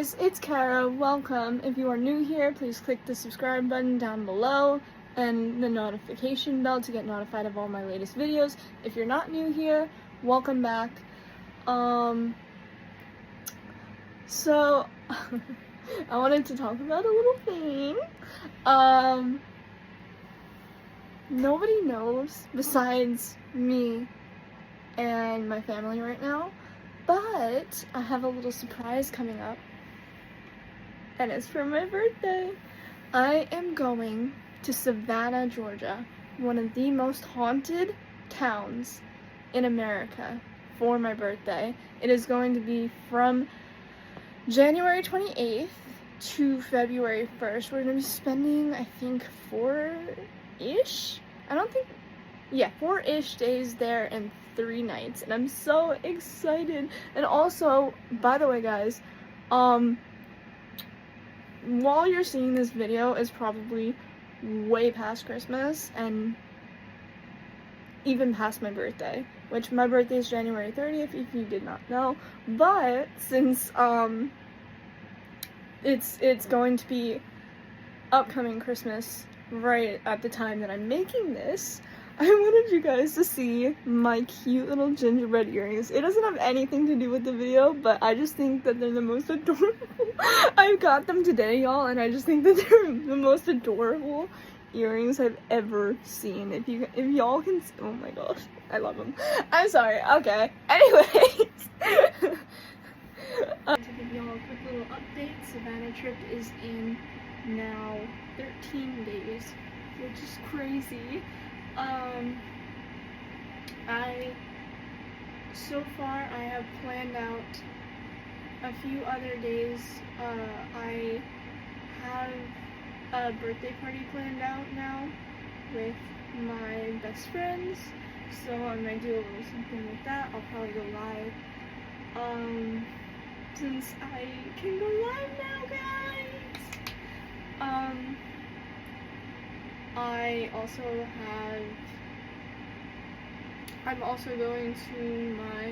guys, it's Kara. Welcome. If you are new here, please click the subscribe button down below and the notification bell to get notified of all my latest videos. If you're not new here, welcome back. So I wanted to talk about a little thing. Nobody knows besides me and my family right now, but I have a little surprise coming up, and it's for my birthday. I am going to Savannah, Georgia, one of the most haunted towns in America, for my birthday. It is going to be from January 28th to February 1st. We're going to be spending, I think, 4-ish days there and 3 nights, and I'm so excited. And also, by the way, guys, while you're seeing this video, it's probably way past Christmas and even past my birthday, which my birthday is January 30th, if you did not know. But since it's going to be upcoming Christmas right at the time that I'm making this, I wanted you guys to see my cute little gingerbread earrings. It doesn't have anything to do with the video, but I just think that they're the most adorable. I got them today, y'all, and I just think that they're the most adorable earrings I've ever seen. If y'all can, oh my gosh, I love them. I'm sorry. Okay. Anyways, to give y'all a quick little update, Savannah trip is in now 13 days, which is crazy. So far I have planned out a few other days. I have a birthday party planned out now with my best friends, so I might do a little something with that. I'll probably go live, since I can go live now, guys. I'm also going to my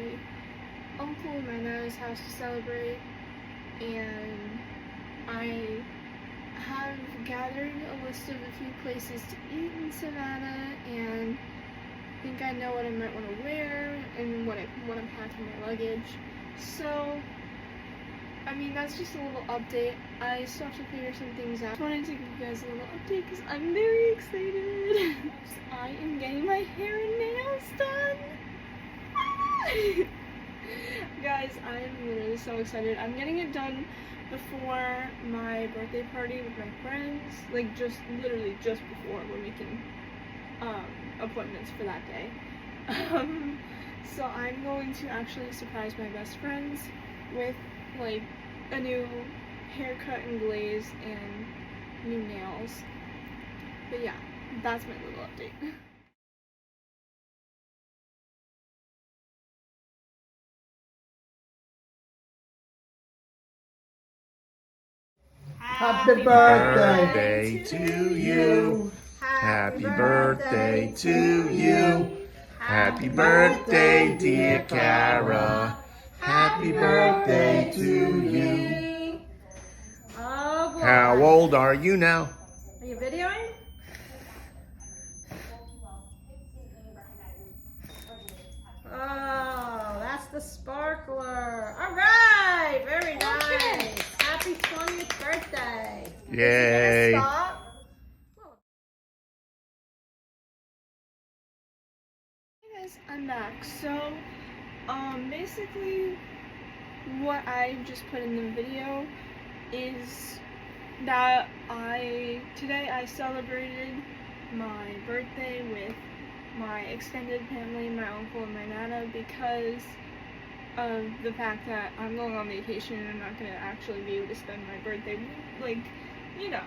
uncle and my nana's house to celebrate, and I have gathered a list of a few places to eat in Savannah, and I think I know what I might want to wear and what I'm packing my luggage. So, I mean, that's just a little update. I still have to figure some things out. I just wanted to give you guys a little update because I'm very excited. I am getting my hair and nails done. Guys, I am literally so excited. I'm getting it done before my birthday party with my friends. Like, literally just before we're making appointments for that day. So I'm going to actually surprise my best friends with like a new haircut and glaze and new nails. But yeah, that's my little update. Happy birthday to you. Happy birthday to you. Happy birthday, dear Kara. Happy birthday to you. Oh boy. How old are you now? Are you videoing? Oh, that's the sparkler. All right, very nice. Happy 20th birthday. Yay. Stop. Hey guys, I'm back. So, basically what I just put in the video is that today I celebrated my birthday with my extended family, my uncle and my nana, because of the fact that I'm going on vacation and I'm not going to actually be able to spend my birthday, like, you know,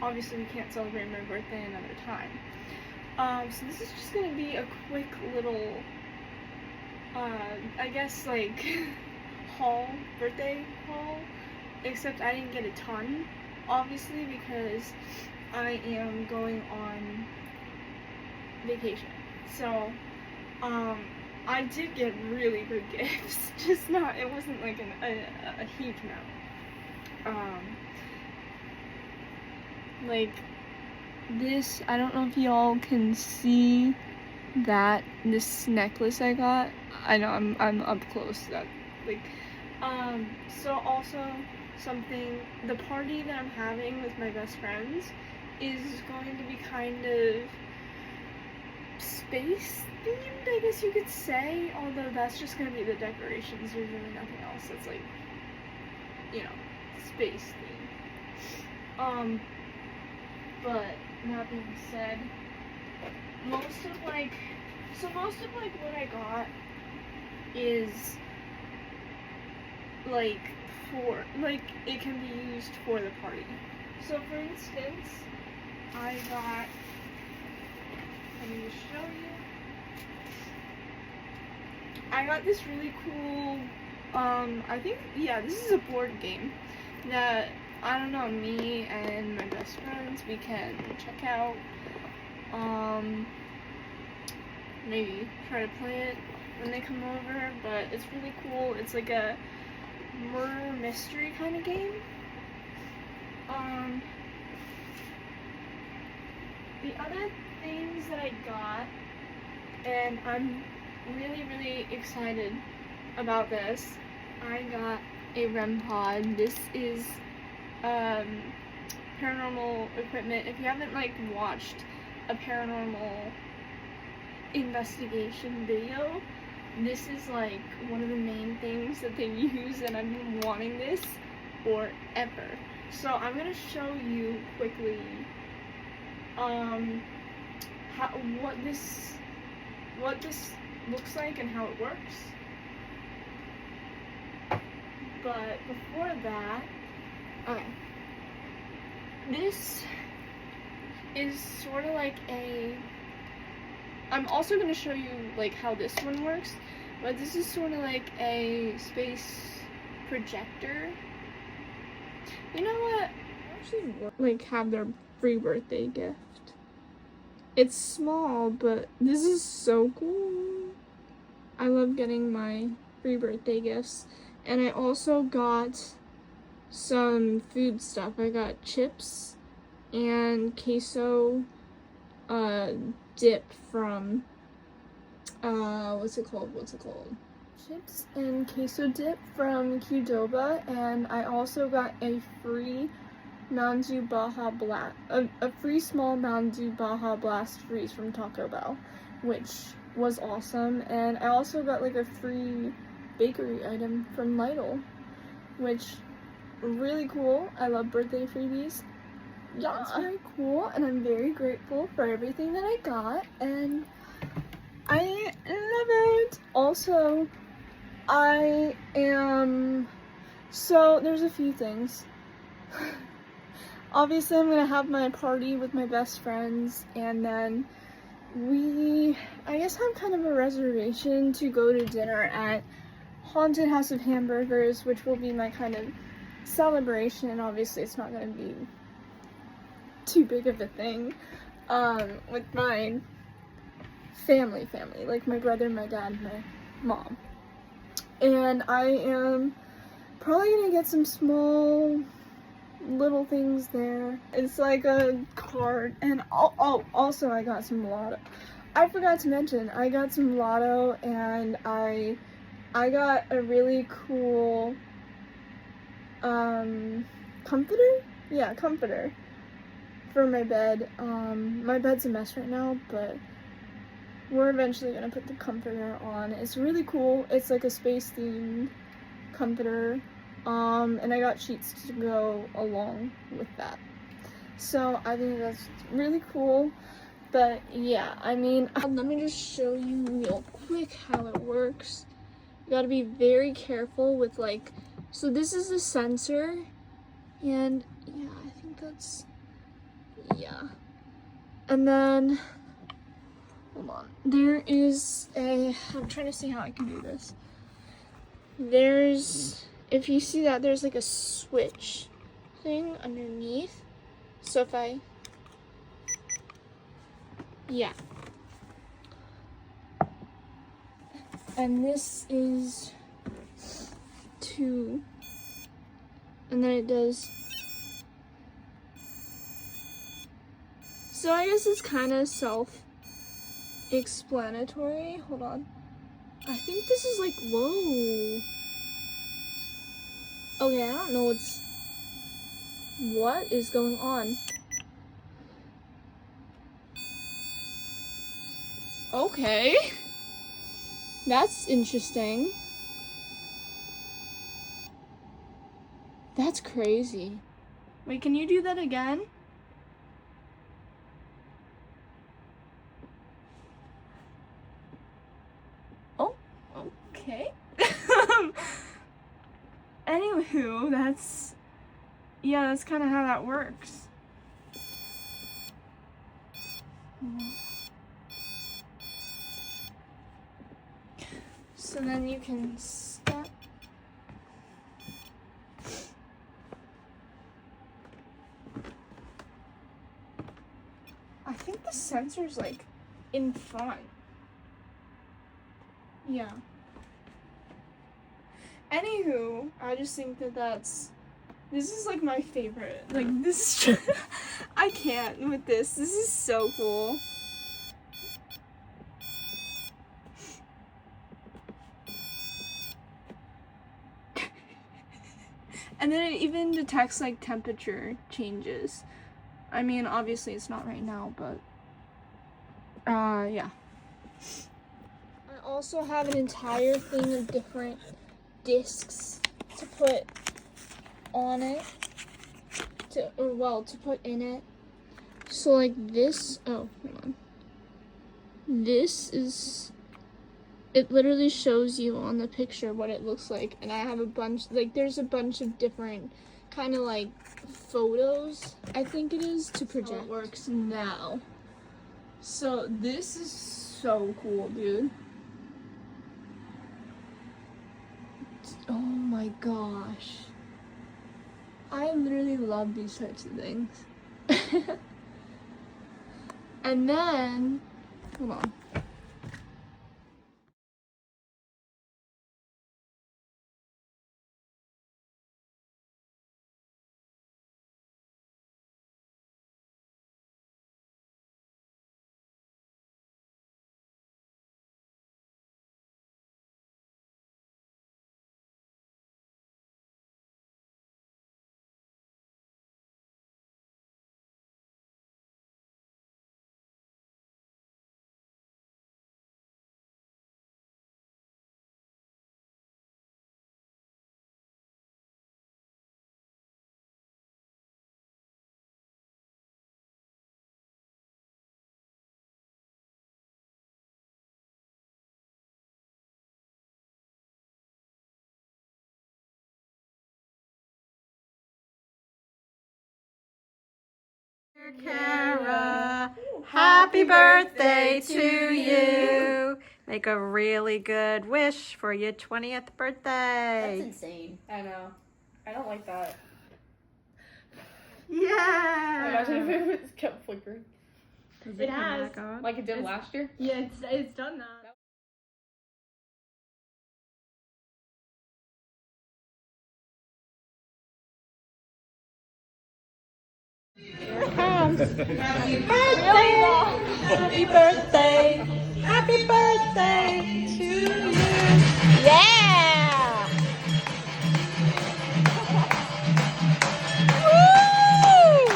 obviously we can't celebrate my birthday another time. So this is just going to be a quick little, I guess, like, birthday haul, except I didn't get a ton, obviously, because I am going on vacation. So, I did get really good gifts, just not, it wasn't like a huge amount. like this, I don't know if y'all can see that, this necklace I got. I know I'm up close to that, like, so also something, the party that I'm having with my best friends is going to be kind of space themed, I guess you could say, although that's just gonna be the decorations. There's really nothing else that's like, you know, space themed. But that being said, most of what I got is like for, like, it can be used for the party. So for instance, I got, let me just show you. I got this really cool, I think, yeah, this is a board game that, I don't know, me and my best friends, we can check out, maybe try to play it when they come over, but it's really cool. It's like a murder mystery kind of game. The other things that I got, and I'm really, really excited about this, I got a REM pod. This is paranormal equipment. If you haven't like watched a paranormal investigation video, this is like one of the main things that they use, and I've been wanting this forever. So I'm gonna show you quickly what this looks like and how it works. But before that, this is sort of like a, I'm also going to show you like how this one works, but this is sort of like a space projector. You know what? I actually like have their free birthday gift. It's small, but this is so cool. I love getting my free birthday gifts. And I also got some food stuff. I got chips and queso dip from what's it called? Chips and queso dip from Qdoba, and I also got a free Mountain Dew Baja Blast, a free small Mountain Dew Baja Blast freeze from Taco Bell, which was awesome. And I also got like a free bakery item from Lidl, which really cool. I love birthday freebies. Yeah, it's very cool, and I'm very grateful for everything that I got, and I love it. Also, so there's a few things. Obviously, I'm gonna have my party with my best friends, and then we, I guess, have kind of a reservation to go to dinner at Haunted House of Hamburgers, which will be my kind of celebration. Obviously, it's not gonna be too big of a thing with my family, like my brother, my dad, my mom. And I am probably gonna get some small little things there. It's like a card, and also I got some Lotto. I forgot to mention, I got some Lotto, and I got a really cool comforter? Yeah, comforter for my bed. My bed's a mess right now, but we're eventually gonna put the comforter on. It's really cool. It's like a space themed comforter. And I got sheets to go along with that. So I think that's really cool. But yeah, I mean, let me just show you real quick how it works. You gotta be very careful with like, so this is the sensor, and yeah, I think that's, yeah. And then, hold on, there is a, I'm trying to see how I can do this. There's, if you see that, there's like a switch thing underneath. So if I, yeah. And this is to And then it does. So I guess it's kind of self-explanatory. Hold on. I think this is like, whoa. Okay, I don't know what is going on. Okay. That's interesting. That's crazy. Wait, can you do that again? Oh, okay. Anywho, that's kind of how that works. So then you can step. I think the sensor's like in front. Yeah. Anywho, I just think this is like my favorite. Like this is I can't with this. This is so cool. And then it even detects like temperature changes. I mean, obviously it's not right now, but yeah. I also have an entire thing of different discs to put on it, to put in it. So like this, oh, hold on. This is, it literally shows you on the picture what it looks like, and I have a bunch, like there's a bunch of different kind of like photos, I think it is, to project. How it works now. So this is so cool, dude. Oh my gosh. I literally love these types of things. And then, hold on. Kara, happy birthday to you. Make a really good wish for your 20th birthday. That's insane. I know. I don't like that. Yeah. Imagine if it kept flickering. It has. Like it did last year? Yeah, it's done that. Here it comes. Happy birthday. Happy birthday. Happy birthday to you. Yeah. Woo!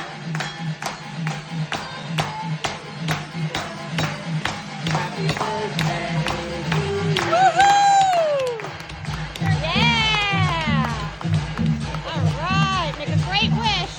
Happy birthday. Woohoo! Yeah. All right. Make a great wish.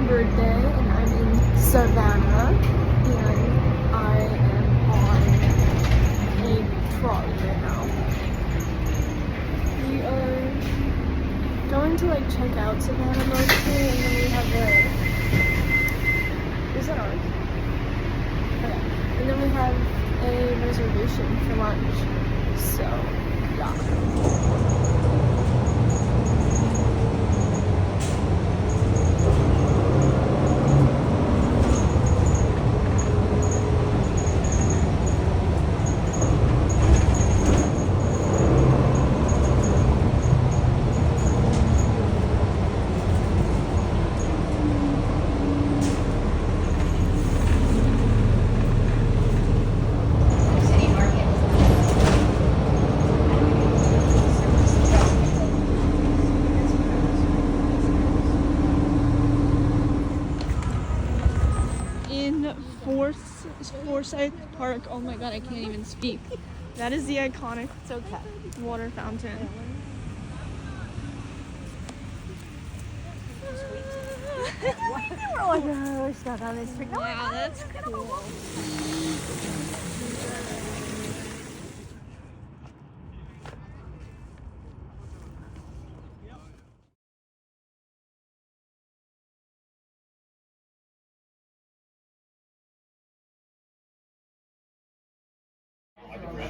birthday, and I'm in Savannah, and I am on a trolley right now. We are going to like check out Savannah mostly, and then we have is that ours? Okay. And then we have a reservation for lunch, so yeah. In Forsyth Park. Oh my god, I can't even speak. That is the iconic water fountain. We're stuck on this tree. Wow, that's cool.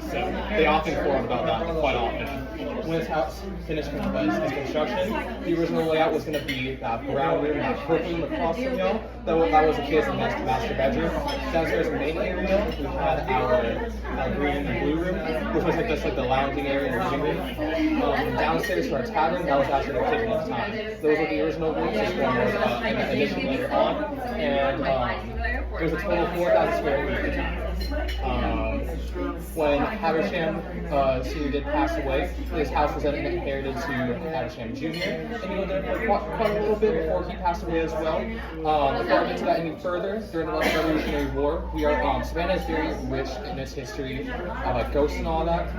So they often form about that quite often. When this house finished its construction, the original layout was going to be that brown room, that purple room across from y'all. That was the case in the next master bedroom. Downstairs in the main area, we had our green and blue room, which was like just like the lounging area and the living room. Downstairs to our tavern, that was actually the kitchen at the time. Those were the original rooms. This one was an addition later on, and it was a total of 4,000 square feet at the time. When Haversham Sr. did pass away, his house was then inherited to Haversham Jr. and he lived there for quite a little bit before he passed away as well. Before I get to that any further, during the Revolutionary War, Savannah is very rich in its history, like ghosts and all that.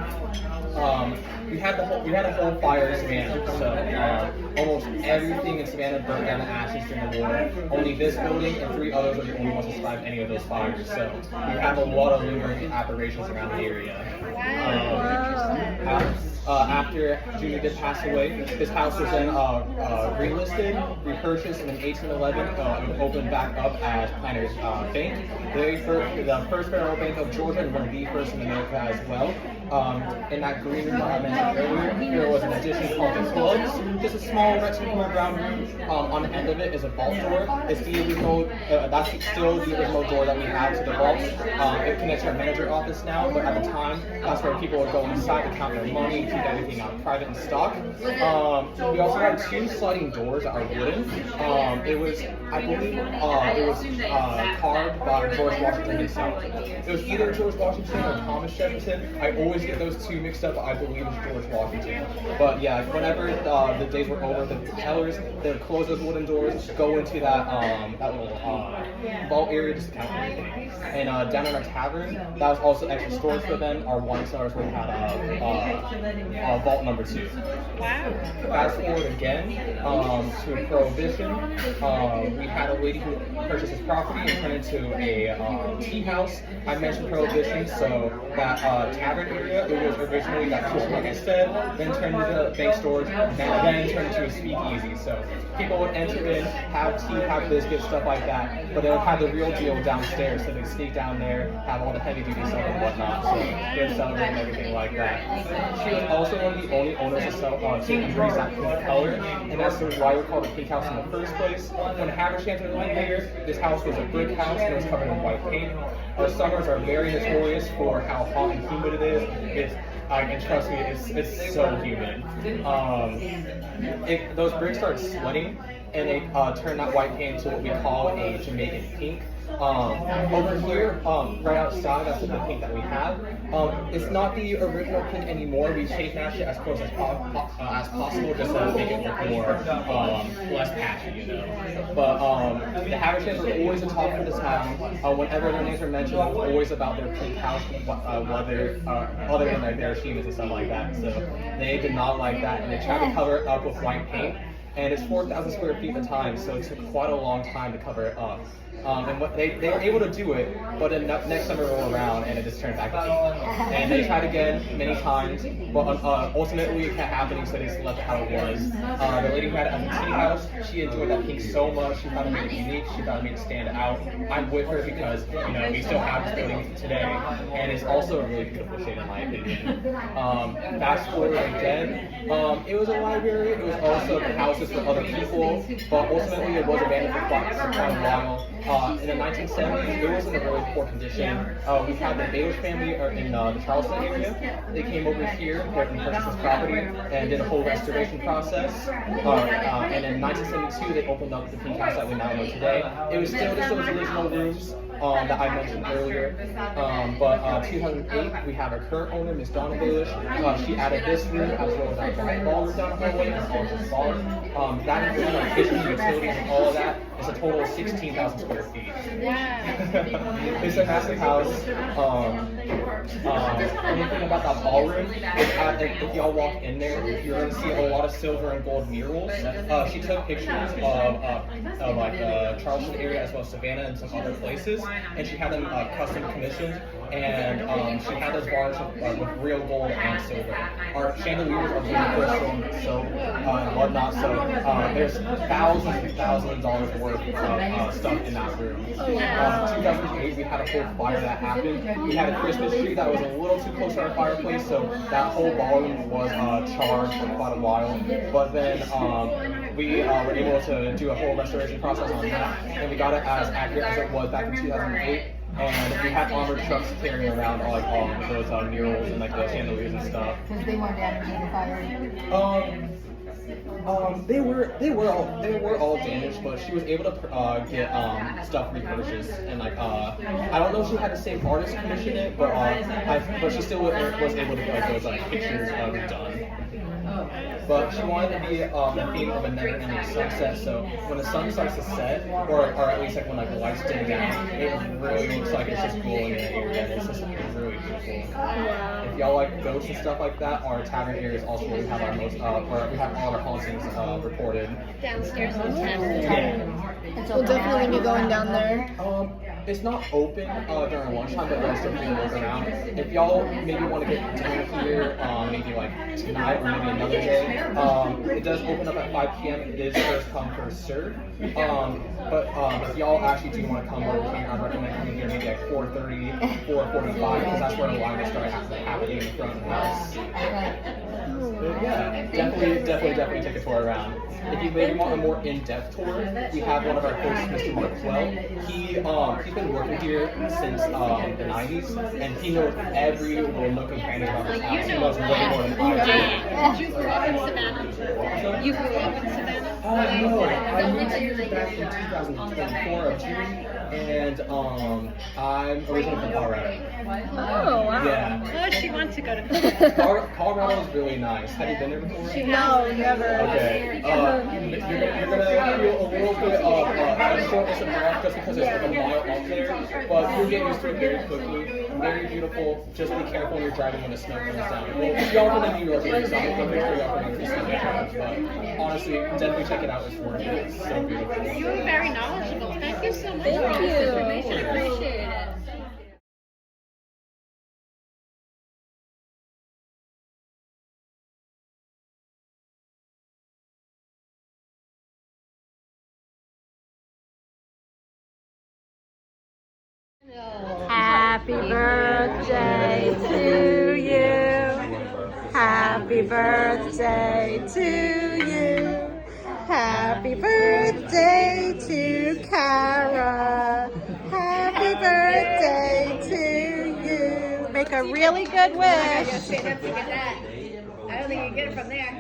We had a whole fire in Savannah, so almost everything in Savannah burned down to ashes during the war. Only this building and 3 others are the only ones to survive any of those fires. So we have a lot of lingering apparitions around the area. After Junior did pass away, his house was then relisted, repurchased, and in 1811 opened back up as Planter's Bank. The first Federal Bank of Georgia and one of the first in America as well. In that green room I mentioned earlier, there was an addition called the Clubs, just a small rectangular ground room. On the end of it is a vault door. It's the original, that's still the original door that we have to the vault. It connects to our manager office now, but at the time, that's where people would go inside to count their money, keep everything out private and stock. We also had 2 sliding doors that are wooden. It was, I believe, it was carved by George Washington himself. It was either George Washington or Thomas Jefferson. I always get those 2 mixed up, but I believe it's George Washington. But yeah, whenever the days were over, the tellers, they would close those wooden doors, go into that little vault area just to count everything. And down in our tavern, that was also extra storage for them. Our wine cellars would have vault number 2. Wow. Fast forward again to Prohibition. We had a lady who purchased this property and turned it into a tea house. I mentioned Prohibition, so that tavern area, it was originally that kitchen, like I said, then turned into bank storage, and then turned into a speakeasy. So people would enter in, have tea, have biscuits, stuff like that, but they would have the real deal downstairs, so they'd sneak down there, have all the heavy duty stuff and whatnot, so they're celebrating everything like that. She was also one of the only owners to sell to embrace that pink color, and that's why we call it the pink house in the first place. When Haversham lived here, this house was a brick house and it was covered in white paint. Our summers are very notorious for how hot and humid it is. And trust me, it's so humid. Those bricks start sweating, and they turn that white paint into what we call a Jamaican pink. Over here, right outside, that's the pink that we have. It's not the original pink anymore. We shade matched it as close as possible, just to make it look more less patchy, you know. But the Havershams were always the top of the town. Whenever their names are mentioned, it was always about their pink house, other than their achievements and stuff like that. So they did not like that, and they tried to cover it up with white paint. and it's 4,000 square feet at the time, so it took quite a long time to cover it up. And what they were able to do it, but then next summer rolled around and it just turned back to pink. And they tried again many times, but ultimately it kept happening, so they just left it how it was. The lady who had it at the tea house, she enjoyed that pink so much. She thought it made it unique. She thought it made it stand out. I'm with her because we still have this building today, and it's also a really beautiful shade in my opinion. Fast forward again, it was a library. It was also houses for other people, but ultimately it was abandoned for quite a while. In the 1970s, it was in a really poor condition. We had the Baelish family in the Charleston area. They came over here and purchased this property and did a whole restoration process. And in 1972, they opened up the pink house that we now know today. It was still just those original rooms that I mentioned earlier. But 2008, we have our current owner, Miss Donna Baelish. She added this room as well as our ballroom down the hallway and gorgeous bar. That includes our kitchen, utilities, and all of that. It's a total of 16,000 square feet. It's a massive house. Anything about that ballroom, if y'all walk in there, you're going to see a lot of silver and gold murals. She took pictures of like the Charleston area as well as Savannah and some other places, and she had them custom commissioned, and she had those bars with real gold and silver. Our chandeliers are really crystal and silk and whatnot, so there's thousands and thousands of dollars worth of stuff in that room. 2008, we had a whole fire that happened. We had a Christmas tree that was a little too close to our fireplace, so that whole ballroom was charged for quite a while. But then we were able to do a whole restoration process on that, and we got it as accurate as it was back in 2008. And we had armored trucks carrying around all those murals and like the chandeliers and stuff. Because they weren't damaged in the fire. They were all damaged, but she was able to get stuff repurchased, and like I don't know if she had the same artist commission it, but she still was able to get like those pictures redone. But she wanted to be the theme of a never-ending sunset. So when the sun starts to set, or at least like when like the lights dim down, it really looks like it's just glowing in the air, and it's just really beautiful. Wow. If y'all like ghosts and stuff like that, our tavern area is also where we have our most, where we have all our hauntings reported. Downstairs in the tavern. Yeah. We'll definitely be going down there. It's not open during lunchtime, but there's still people working around. If y'all maybe want to get dinner here, maybe like tonight or maybe another day, it does open up at 5 p.m. It is first come, first serve. But if y'all actually do want to come over here, I recommend coming here maybe like 4:30, 4:45, because that's where the line will start happening in the front of the house. But yeah, definitely take a tour around. If you maybe want a more in-depth tour, we have one of our hosts, Mr. Markwell. He's been working here since the 90s, and he knows every little nook and cranny about this house. He knows way more than I do. Did you grow up in Savannah? You grew up in Savannah? No, I moved here back in 2024 of June, and I'm originally from Colorado. Oh, wow. Yeah. Oh, she wants to go to Colorado is really nice. Have you been there before? No, never. Okay. You're gonna feel a little bit of shortness of breath just because it's like a mile up there, but you'll get used to it very quickly. Very beautiful. Just be careful when you're driving when the snow comes down. Well, y'all from the New York area, so I'm pretty sure y'all from the snow comes, but honestly, definitely check it out. It's worth it. It's so beautiful. You were very knowledgeable. Thank you so much Thank for all this you. information. Appreciate it. Happy birthday to you. Happy birthday to you. Happy birthday to Kara. Happy birthday to you. Make a really good wish. I don't think you get it from there.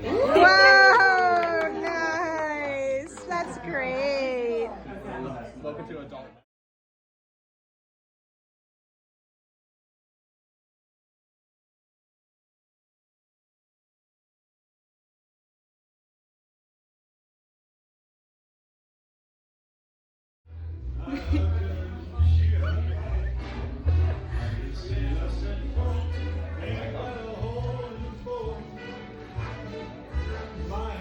Whoa, nice. That's great. Welcome to adult. My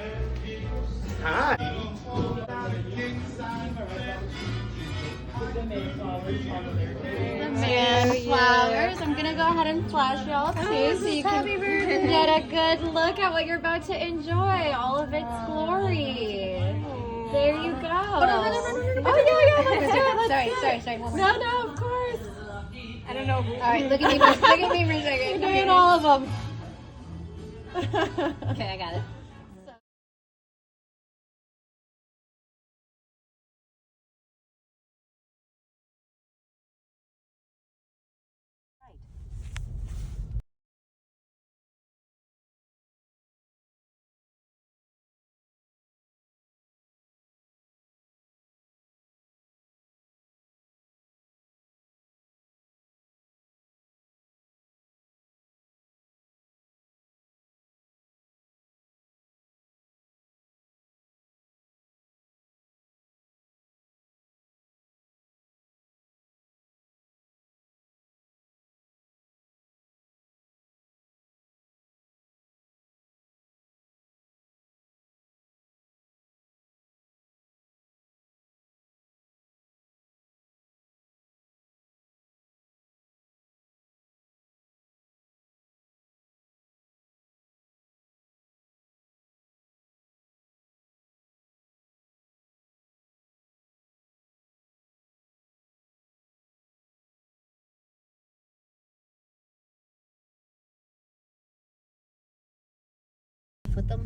And flowers. I'm gonna go ahead and flash y'all too, so you can get a good look at what you're about to enjoy. All of its glory. There you go. Oh yeah. Sorry. No, of course. I don't know. All right, look at me for a second. Doing all of them. Okay, I got it.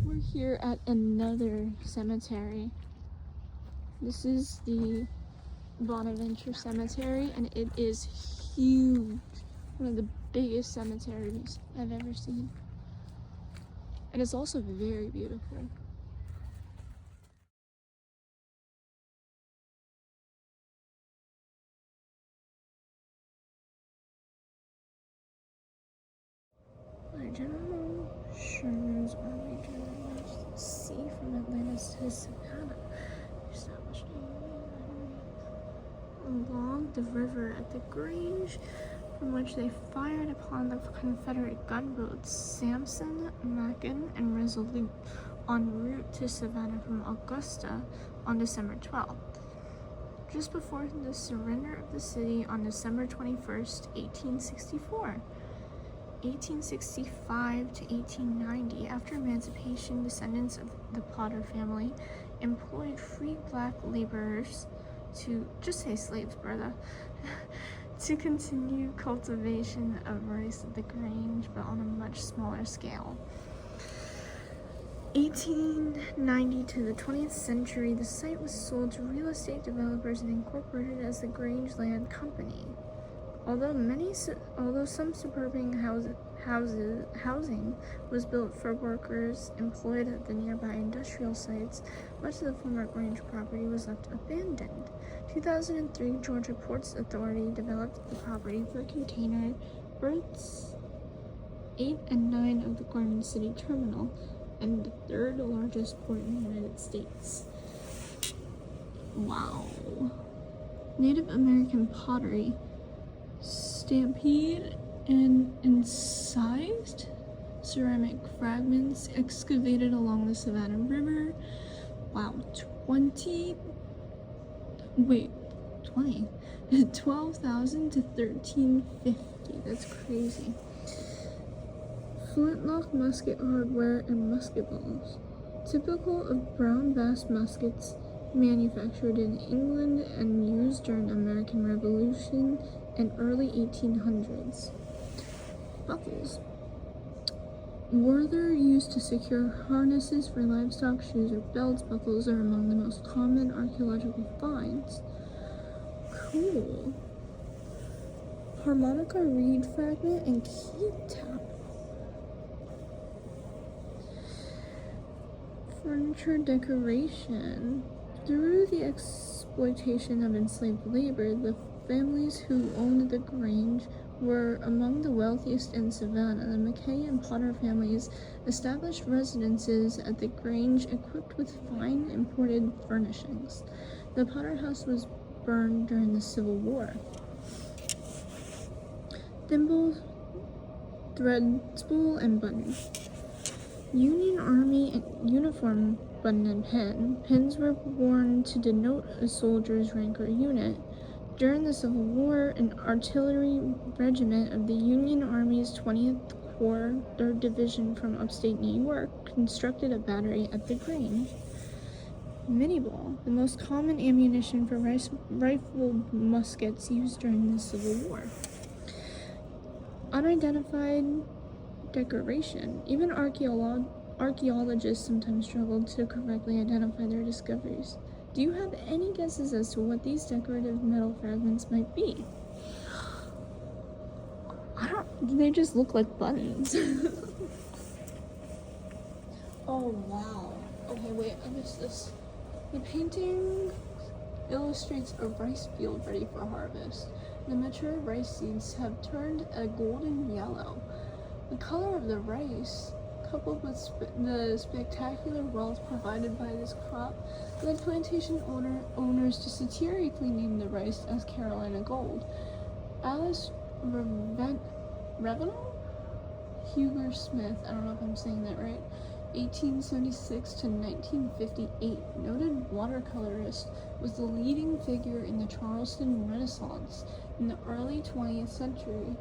We're here at another cemetery. This is the Bonaventure Cemetery, and it is huge. One of the biggest cemeteries I've ever seen. And it's also very beautiful. My general Sherman's Army generals sea from Atlantis to Savannah, established along the river at the Grange, from which they fired upon the Confederate gunboats Samson, Macon, and Resolute en route to Savannah from Augusta on December 12th. Just before the surrender of the city on December 21st, 1864. 1865 to 1890, after emancipation, descendants of the Potter family employed free black laborers to, just say slaves, brother, to continue cultivation of rice at the Grange, but on a much smaller scale. 1890 to the 20th century, the site was sold to real estate developers and incorporated as the Grange Land Company. Although some suburban housing was built for workers employed at the nearby industrial sites, much of the former Grange property was left abandoned. 2003, Georgia Ports Authority developed the property for container berths 8 and 9 of the Garden City Terminal, and the third largest port in the United States. Wow. Native American pottery, stampede and incised ceramic fragments excavated along the Savannah River. Wow, 12,000 to 1350. That's crazy. Flintlock musket hardware and musket balls, typical of brown bass muskets manufactured in England and used during the American Revolution and early 1800s. Buckles. Were used to secure harnesses for livestock, shoes, or belts. Buckles are among the most common archaeological finds. Cool. Harmonica reed fragment and key tap. Furniture decoration. Through the exploitation of enslaved labor, the families who owned the Grange were among the wealthiest in Savannah. The McKay and Potter families established residences at the Grange equipped with fine imported furnishings. The Potter house was burned during the Civil War. Thimble, thread, spool, and button. Union Army uniform button and pin. Pins were worn to denote a soldier's rank or unit. During the Civil War, an artillery regiment of the Union Army's 20th Corps, 3rd Division from upstate New York, constructed a battery at the Grange. Minie-ball, the most common ammunition for rifled muskets used during the Civil War. Unidentified decoration. Even archaeologists sometimes struggle to correctly identify their discoveries. Do you have any guesses as to what these decorative metal fragments might be? They just look like buttons. Oh wow. Okay, wait, I missed this. The painting illustrates a rice field ready for harvest. The mature rice seeds have turned a golden yellow. The color of the rice, coupled with the spectacular wealth provided by this crop, led plantation owners to satirically name the rice as Carolina Gold. Alice Ravenel? Huger Smith, I don't know if I'm saying that right, 1876 to 1958, noted watercolorist, was the leading figure in the Charleston Renaissance in the early 20th century.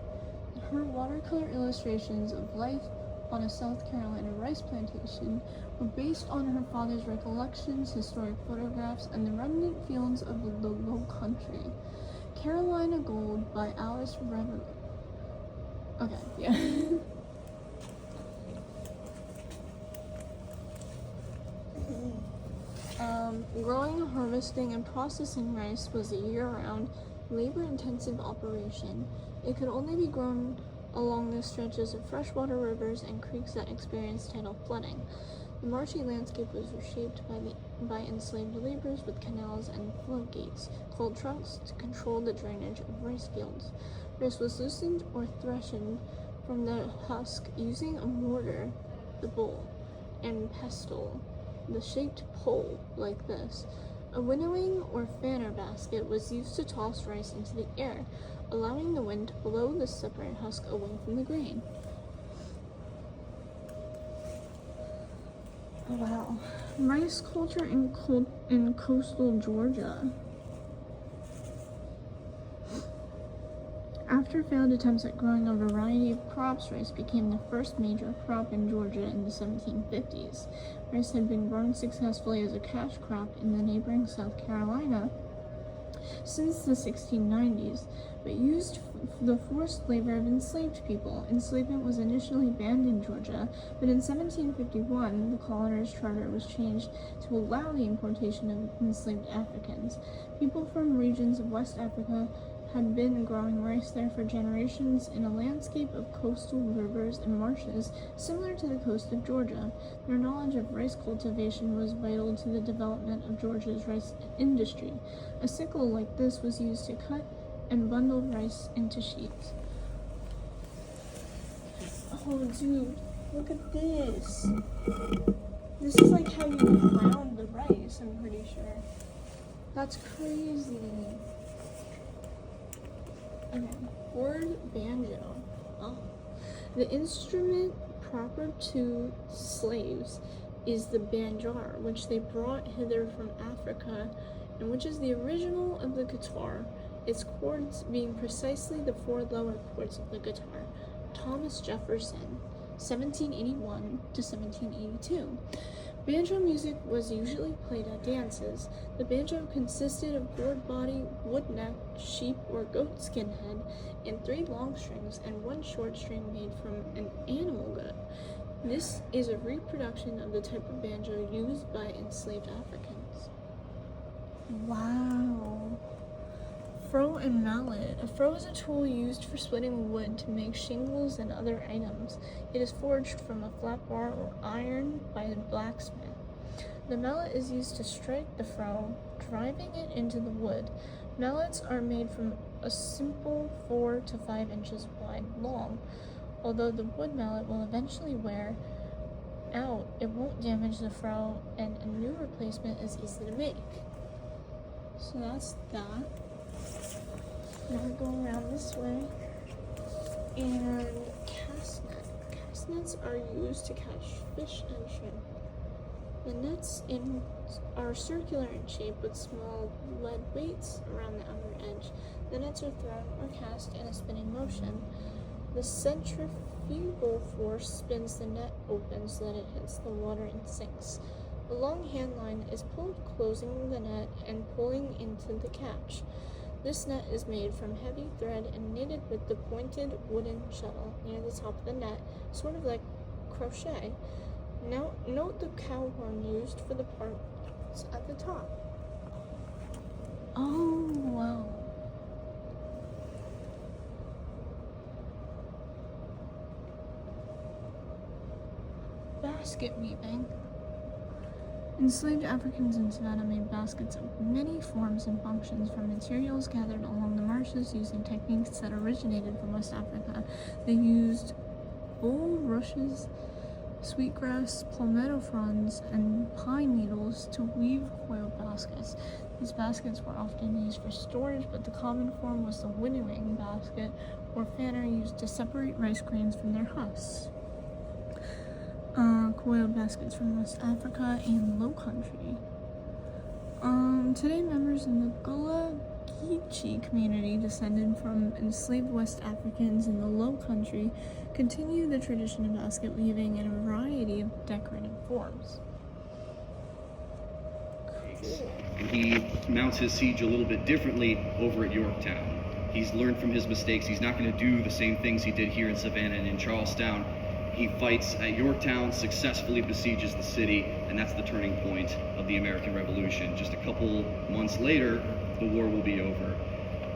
Her watercolor illustrations of life on a South Carolina rice plantation were based on her father's recollections, historic photographs, and the remnant feelings of the low country. Carolina Gold by Alice Ravenel. Okay, yeah. Growing, harvesting, and processing rice was a year-round, labor-intensive operation. It could only be grown along the stretches of freshwater rivers and creeks that experienced tidal flooding. The marshy landscape was reshaped by enslaved laborers with canals and floodgates, called trunks, to control the drainage of rice fields. Rice was loosened or threshed from the husk using a mortar, the bowl, and pestle, the shaped pole like this. A winnowing or fanner basket was used to toss rice into the air, allowing the wind to blow the separate husk away from the grain. Oh, wow. Rice culture in coastal Georgia. After failed attempts at growing a variety of crops, rice became the first major crop in Georgia in the 1750s. Rice had been grown successfully as a cash crop in the neighboring South Carolina since the 1690s, but used the forced labor of enslaved people. Enslavement was initially banned in Georgia, but in 1751, the coroner's charter was changed to allow the importation of enslaved Africans. People from regions of West Africa had been growing rice there for generations in a landscape of coastal rivers and marshes similar to the coast of Georgia. Their knowledge of rice cultivation was vital to the development of Georgia's rice industry. A sickle like this was used to cut and bundle rice into sheets. Oh, dude, look at this. This is like how you ground the rice, I'm pretty sure. That's crazy. Okay, word banjo. Oh. The instrument proper to slaves is the banjar, which they brought hither from Africa, and which is the original of the guitar, its chords being precisely the four lower chords of the guitar. Thomas Jefferson, 1781 to 1782. Banjo music was usually played at dances. The banjo consisted of gourd body, wood neck, sheep or goat skin head, and 3 long strings and 1 short string made from an animal gut. This is a reproduction of the type of banjo used by enslaved Africans. Wow. Froe and mallet. A froe is a tool used for splitting wood to make shingles and other items. It is forged from a flat bar or iron by a blacksmith. The mallet is used to strike the froe, driving it into the wood. Mallets are made from a simple 4 to 5 inches wide long. Although the wood mallet will eventually wear out, it won't damage the froe, and a new replacement is easy to make. So that's that. Now we're going around this way. And cast net. Cast nets are used to catch fish and shrimp. The nets are circular in shape with small lead weights around the outer edge. The nets are thrown or cast in a spinning motion. The centrifugal force spins the net open so that it hits the water and sinks. A long hand line is pulled, closing the net and pulling into the catch. This net is made from heavy thread and knitted with the pointed wooden shuttle near the top of the net, sort of like crochet. Now, note the cow horn used for the parts at the top. Oh, wow. Basket weaving. Enslaved Africans in Savannah made baskets of many forms and functions from materials gathered along the marshes using techniques that originated from West Africa. They used bulrushes, sweetgrass, palmetto fronds, and pine needles to weave coiled baskets. These baskets were often used for storage, but the common form was the winnowing basket or fanner used to separate rice grains from their husks. Coiled baskets from West Africa and Low Country. Today, members in the Gullah Geechee community, descended from enslaved West Africans in the Low Country, continue the tradition of basket weaving in a variety of decorative forms. He mounts his siege a little bit differently over at Yorktown. He's learned from his mistakes. He's not going to do the same things he did here in Savannah and in Charlestown. He fights at Yorktown, successfully besieges the city, and that's the turning point of the American Revolution. Just a couple months later, the war will be over.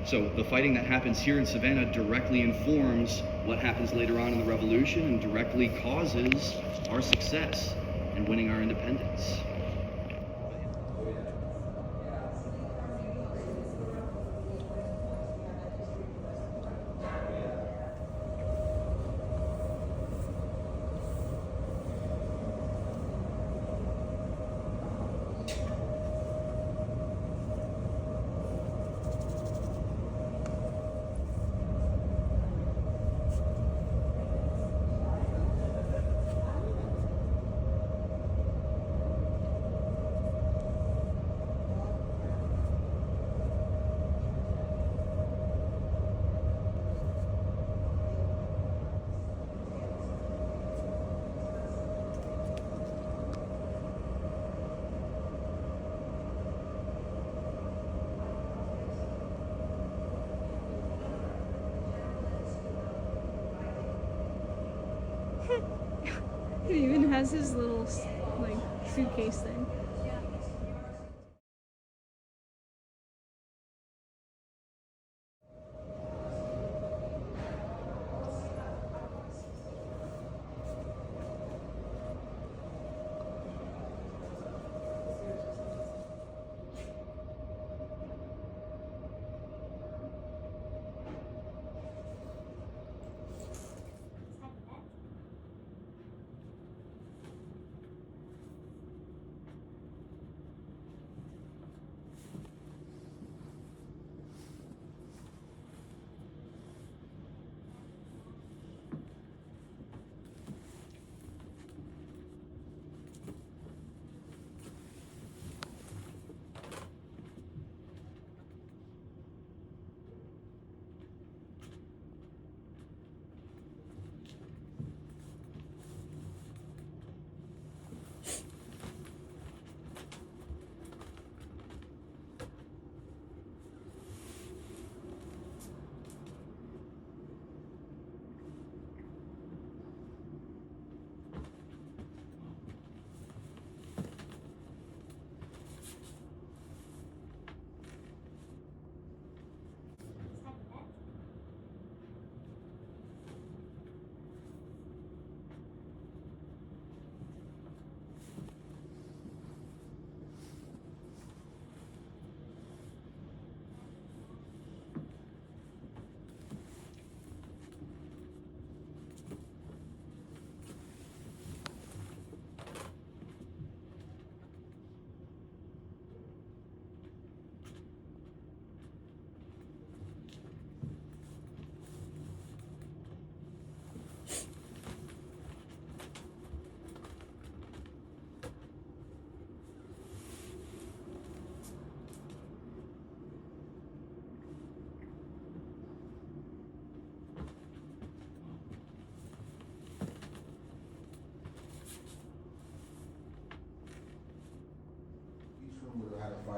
So the fighting that happens here in Savannah directly informs what happens later on in the Revolution and directly causes our success in winning our independence. It even has his little, like, suitcase thing.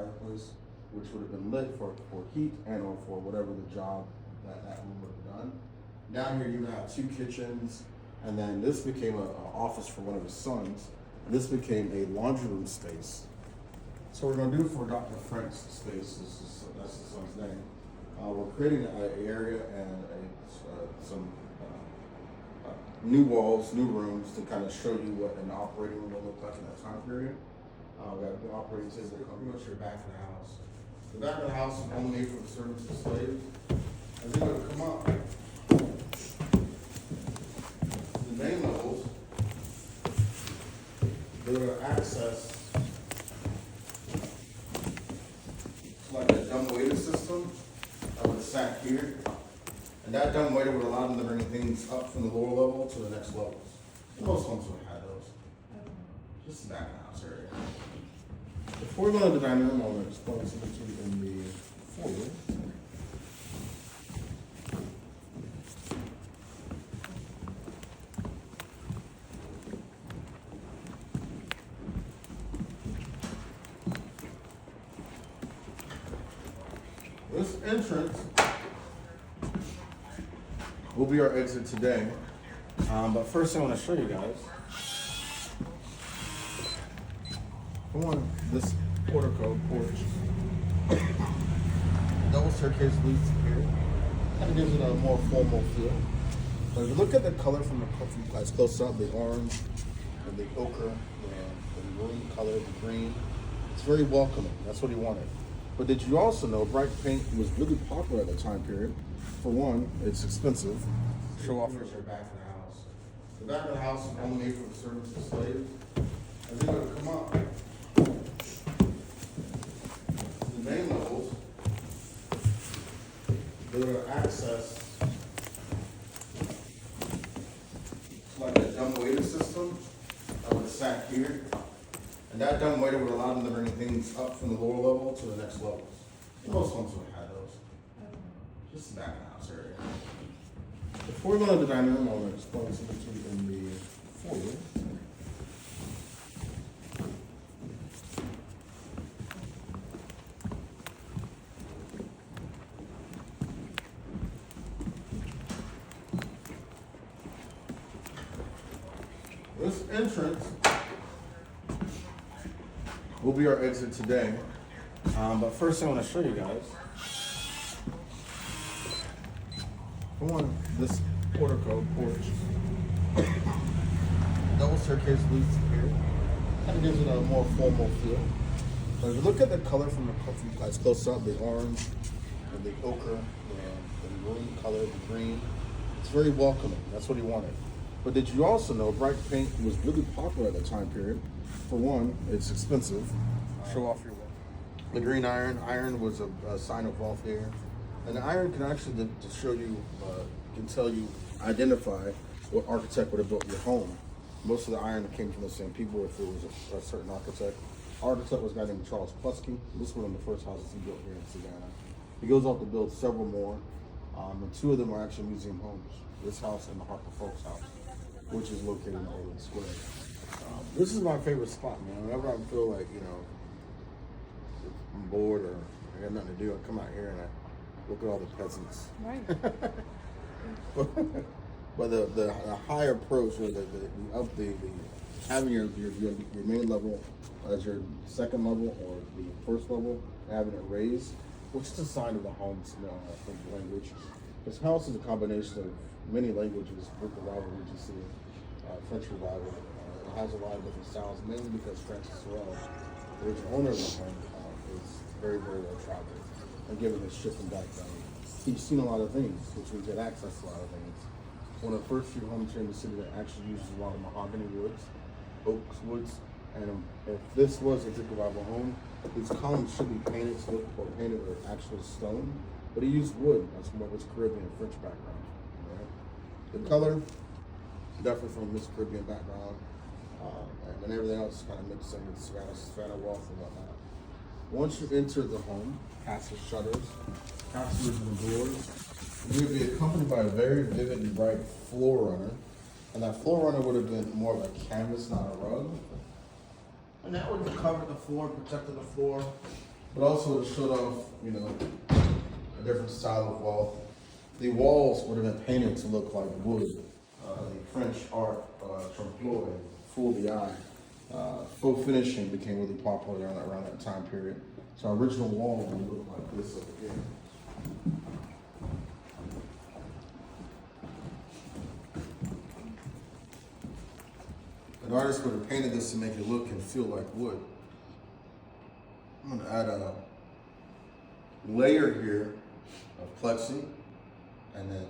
fireplace, which would have been lit for heat and or for whatever the job that room would have done. Down here, you have 2 kitchens, and then this became an office for one of his sons. This became a laundry room space. So we're going to do for Dr. Frank's space. That's the son's name. We're creating an area and some new walls, new rooms to kind of show you what an operating room will look like in that time period. We got the operating table pretty much your back of the house. The back of the house is only made for the servants and slaves. As they're going to come up, the main levels, they're going to access like a dumbwaiter system that would have sat here. And that dumbwaiter would allow them to bring things up from the lower level to the next levels. Most homes would have had those. Just the back of the house area. Before we go to the dining room, I'm going to explain something to you in the foyer. This entrance will be our exit today. But first I want to show you guys. Come on, this portico porch. Double staircase leads to here. Kind of gives it a more formal feel. But if you look at the color from as close up, the orange and the ochre, the maroon color, the green, it's very welcoming. That's what he wanted. But did you also know bright paint was really popular at the time period? For one, it's expensive. Show off your back of the house. The back of the house is only made for the servants and slaves. As they're going to come up, the main levels, they're going to access like a dumbwaiter system that would have sat here. And that dumbwaiter would allow them to bring things up from the lower level to the next levels. Most homes would have had those. Just the back of the house area. Before we go to the dining room, I'm going to explain something to you in the foyer. This entrance will be our exit today. But first I want to show you guys. Come on, this portico porch. Double staircase leads to here. Kind of gives it a more formal feel. But if you look at the color from as close up, the orange and the ochre, the maroon color, the green, it's very welcoming. That's what he wanted. But did you also know bright paint was really popular at the time period? For one, it's expensive. Show off your wall. The green iron was a sign of wealth here. And the iron can actually to show you, can tell you, identify what architect would have built your home. Most of the iron came from the same people if it was a certain architect. Architect was a guy named Charles Plusky. This was one of the first houses he built here in Savannah. He goes off to build several more, and 2 of them are actually museum homes. This house and the Harper Folks house, which is located in Orland Square. This is my favorite spot, man. Whenever I feel like, I'm bored or I got nothing to do, I come out here and I look at all the peasants. Right. But the high approach, or having your main level as your second level or the first level, having it raised, which is a sign of the home's French language. This house is a combination of many languages, Greek Revival, Regency, French Revival. It has a lot of different styles, mainly because Francis Sorrell, the original owner of the home, is very, very well traveled. And given his shifting background, he's seen a lot of things, which means he had access to a lot of things. One of the first few homes here in the city that actually uses a lot of mahogany woods, oaks woods, and if this was a Greek Revival home, these columns should be painted or painted with actual stone, but he used wood. That's more of his Caribbean French background. Right? The color, definitely from this Caribbean background, and then everything else kind of mixed in with Savannah wealth and whatnot. Once you enter the home, past the shutters, past the doors, you'll be accompanied by a very vivid and bright floor runner. And that floor runner would have been more of a canvas, not a rug. And that would have covered the floor, protected the floor. but also to show off, you know, a different style of wall. The walls would have been painted to look like wood. The French art, trompe-l'oeil, fool the eye. Faux finishing became really popular around that time period. So our original wall would look like this over here. An artist would have painted this to make it look and feel like wood. I'm gonna add a layer here of plexi, and then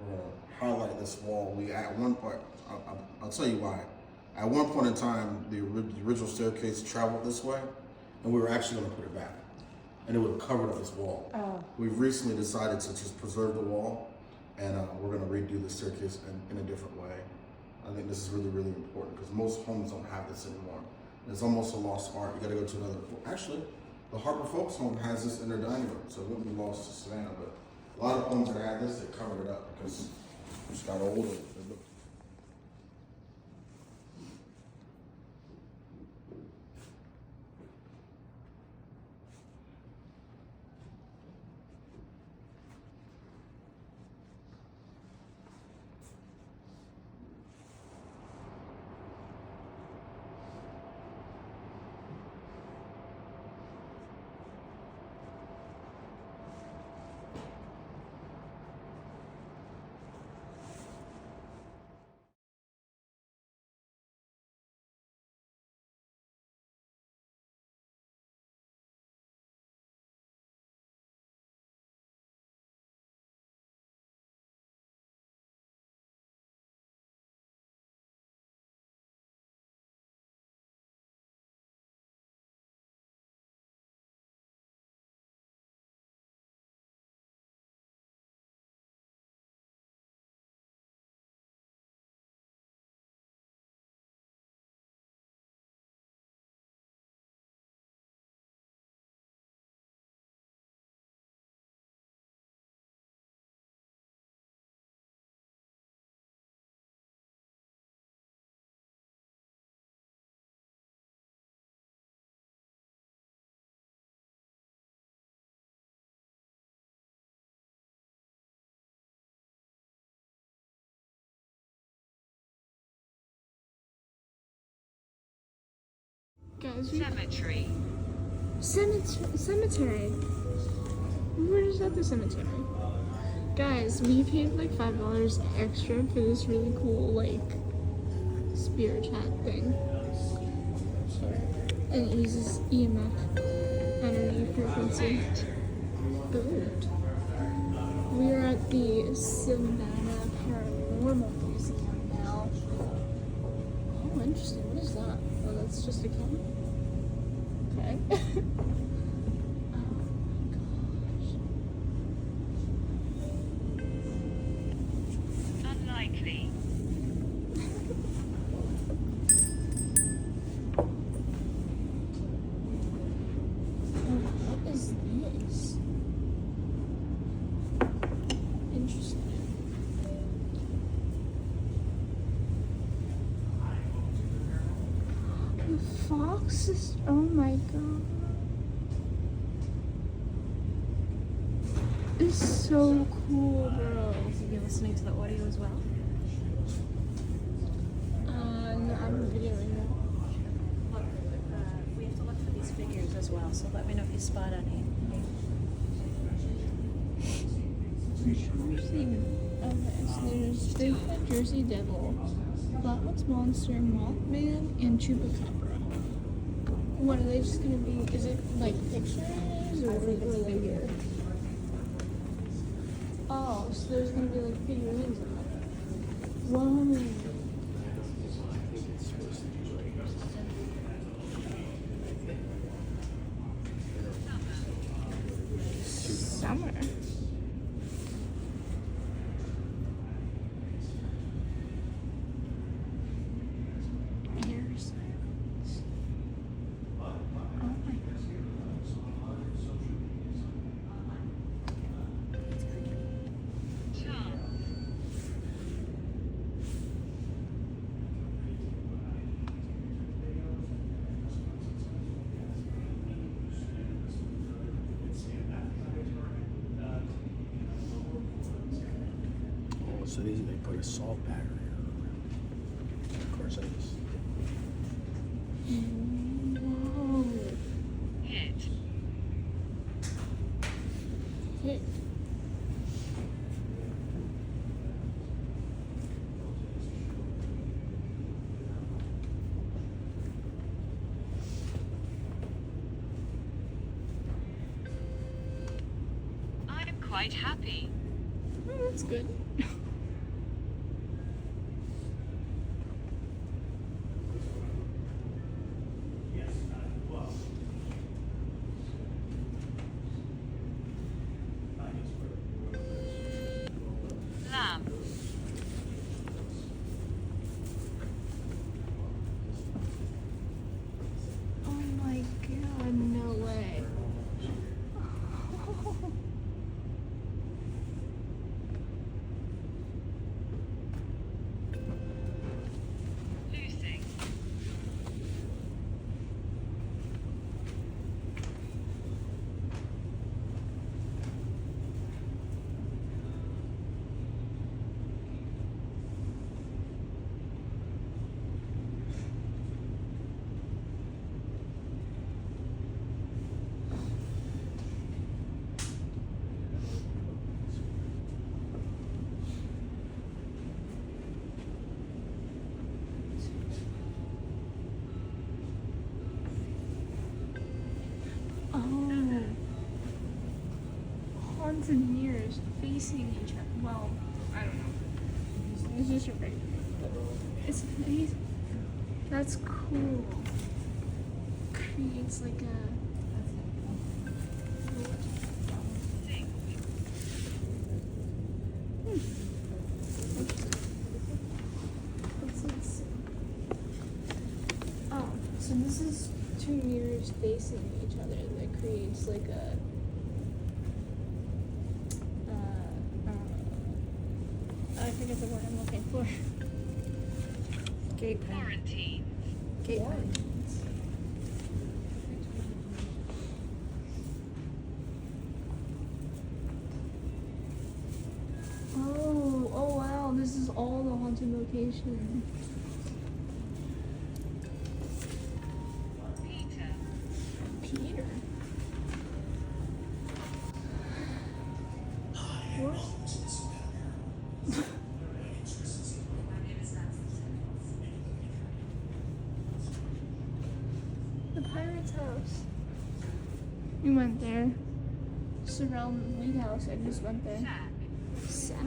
we're gonna highlight this wall. We at one point, I'll tell you why. At one point in time, the original staircase traveled this way, and we were actually gonna put it back, and it would have covered up this wall. Oh. We've recently decided to just preserve the wall, and we're gonna redo the staircase in a different way. I think this is really, really important because most homes don't have this anymore. It's almost a lost art. You gotta go to another, actually, the Harper Folks home has this in their dining room, so it wouldn't be lost to Savannah, but a lot of homes that had this, they covered it up because it just got older. It looked- Guys, cemetery. Cemetery. We're just at the cemetery. Guys, we paid like $5 extra for this really cool like spirit chat thing. And it uses EMF energy frequency. Good. We are at the Savannah Paranormal Museum now. Oh, interesting. What is that? Oh, that's just a camera. Okay. Unlikely. What is this? Interesting. The fox is. Oh my god. It's so cool, bro. Are you listening to the audio as well? No, I'm videoing it. Look, we have to look for these figures as well, so let me know if you spot any. Okay, so there's Bigfoot, Jersey Devil, Flatwoods Monster, Mothman, and Chupacabra. What are they just gonna be? Is it like pictures or figure? Oh, so there's gonna be like figurines of it. Whoa. Summer. Air silence. Oh my god. So they put a salt barrier around. Of course, I just. Whoa. Hit. Hit. I'm quite happy. Oh, that's good. Lamb. Oh my god, no way. Losing. Oh. Haunted mirrors facing each other. Well, I don't know. It's just right. It's amazing. That's cool. Creates like a. What's this? Oh, so this is two mirrors facing each other that creates like a. I forget the word I'm looking for. Gateway. Quarantine. Gateway. Oh wow, this is all the haunted location. Peter. Peter. What? The pirate's house. We went there. Sorrel Wheat House, I just went there. Sack. Sack.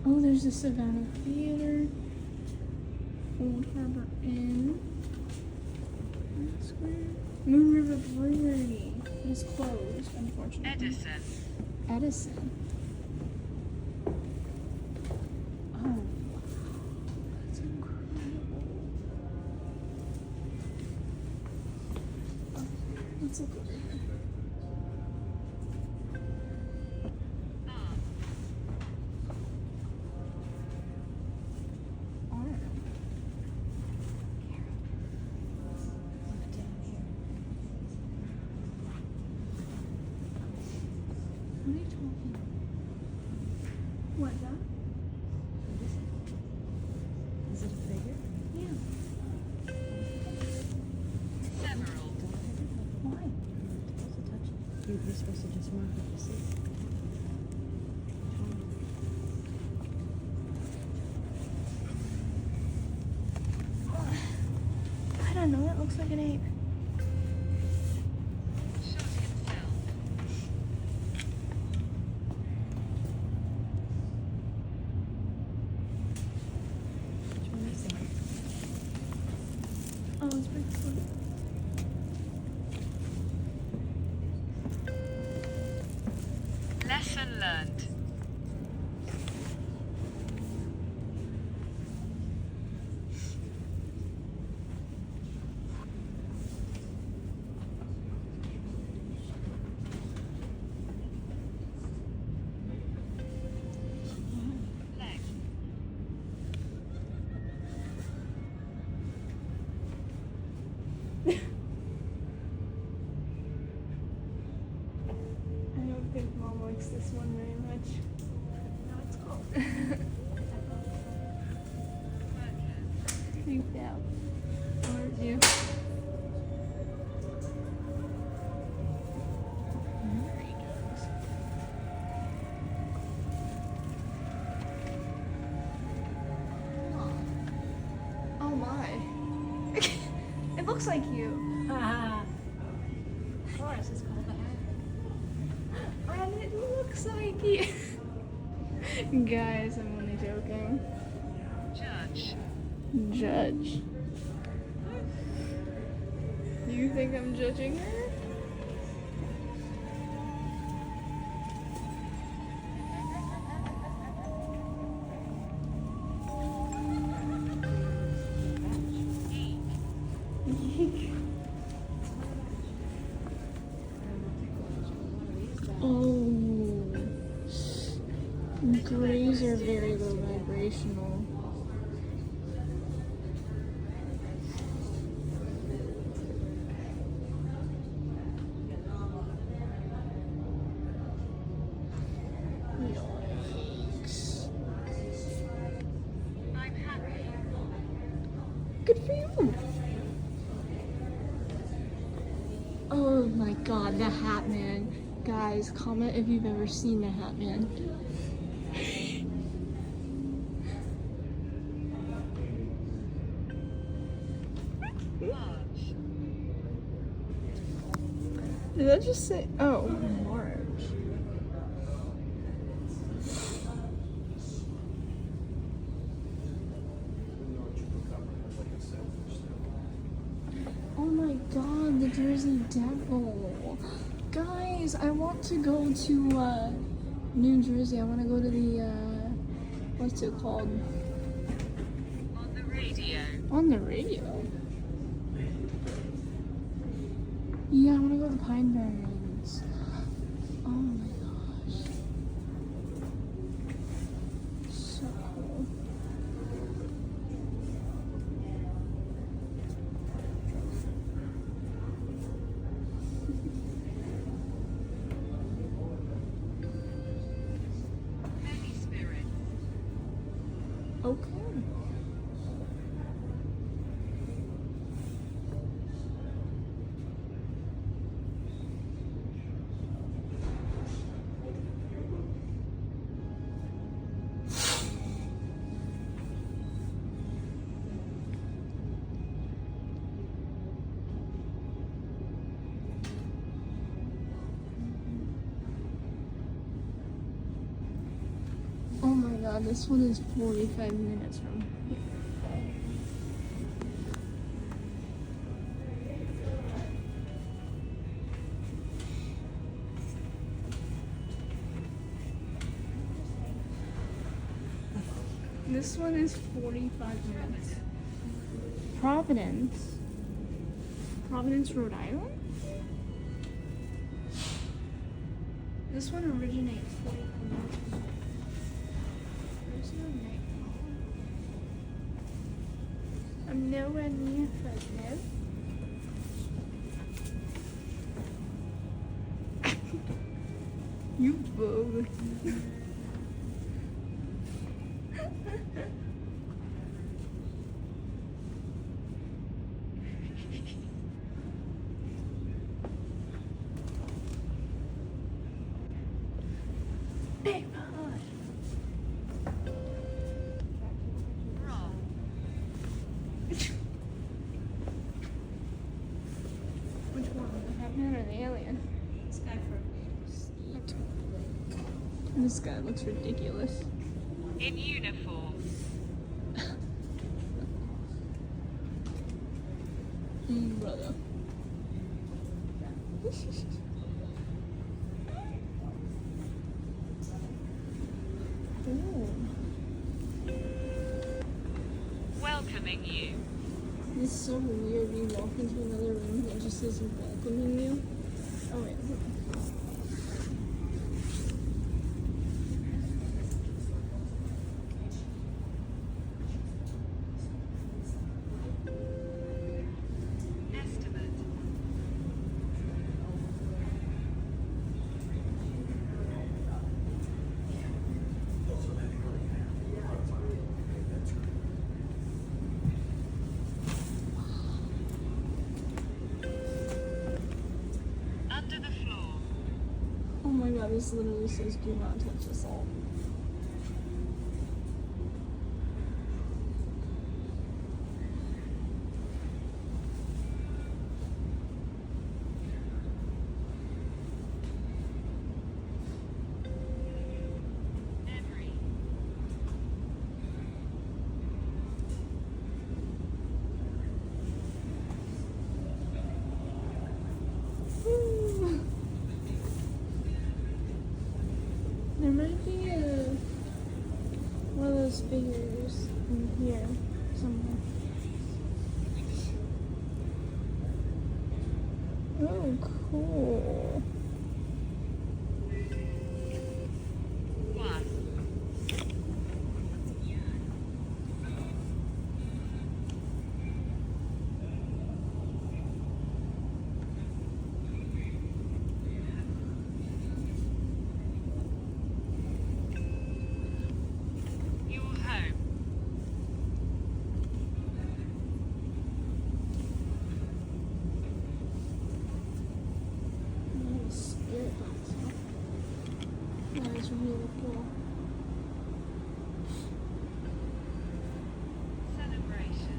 Oh, there's the Savannah Theater. Old Harbor Inn. Square. Moon River Brewery is closed, unfortunately. Edison. Edison. Oh, that's incredible. Let's look over here. What are you talking about? What, that? Is it a figure? Yeah. Several. Why? You're supposed to just mark it to see. I don't know, it looks like an ape. Shot himself. Which one is it? Oh, it's Bigfoot. Lesson learned. Leg. Freaked out. Aren't you? Oh my. It looks like you. Of course, it's called the hat. And it looks like you. Guys, I'm only joking. Judge. You think I'm judging her? Oh, grays are very low vibrational. Yikes. Good for you. Oh my god, the Hat Man. Guys, comment if you've ever seen the Hat Man. Did that just say? Oh, March. Oh my god, the Jersey Devil. Guys, I want to go to New Jersey. I want to go to the, what's it called? On the radio. On the radio? Yeah, I want to go to Pine Barrens. Oh my gosh. So cool. Okay. Oh my god, this one is 45 minutes from here. This one is 45 minutes. Providence. Providence, Rhode Island? This one originates 45 minutes. There's no nightfall. I'm nowhere near Fresno. You bug. Big pie. Which one? The Hat Man or the alien? Sweet. This guy looks ridiculous. In uniform. Brother. Ooh. Welcoming you. It's so weird. You walk into another room and it just says welcoming you. Oh wait. Estimate. yeah, this literally says do not touch the salt. There might be one of those figures in here somewhere. Oh, cool. Your home. Spirit box. That is really cool. Celebration.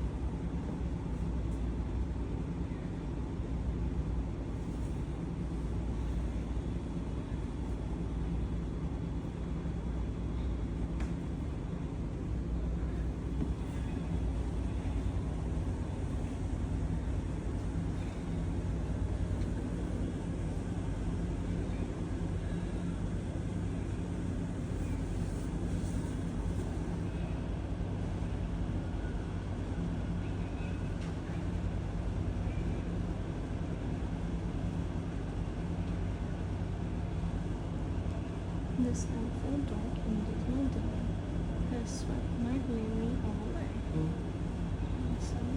This outfit, dark and dismal dinner, has swept my weary all away. Awesome.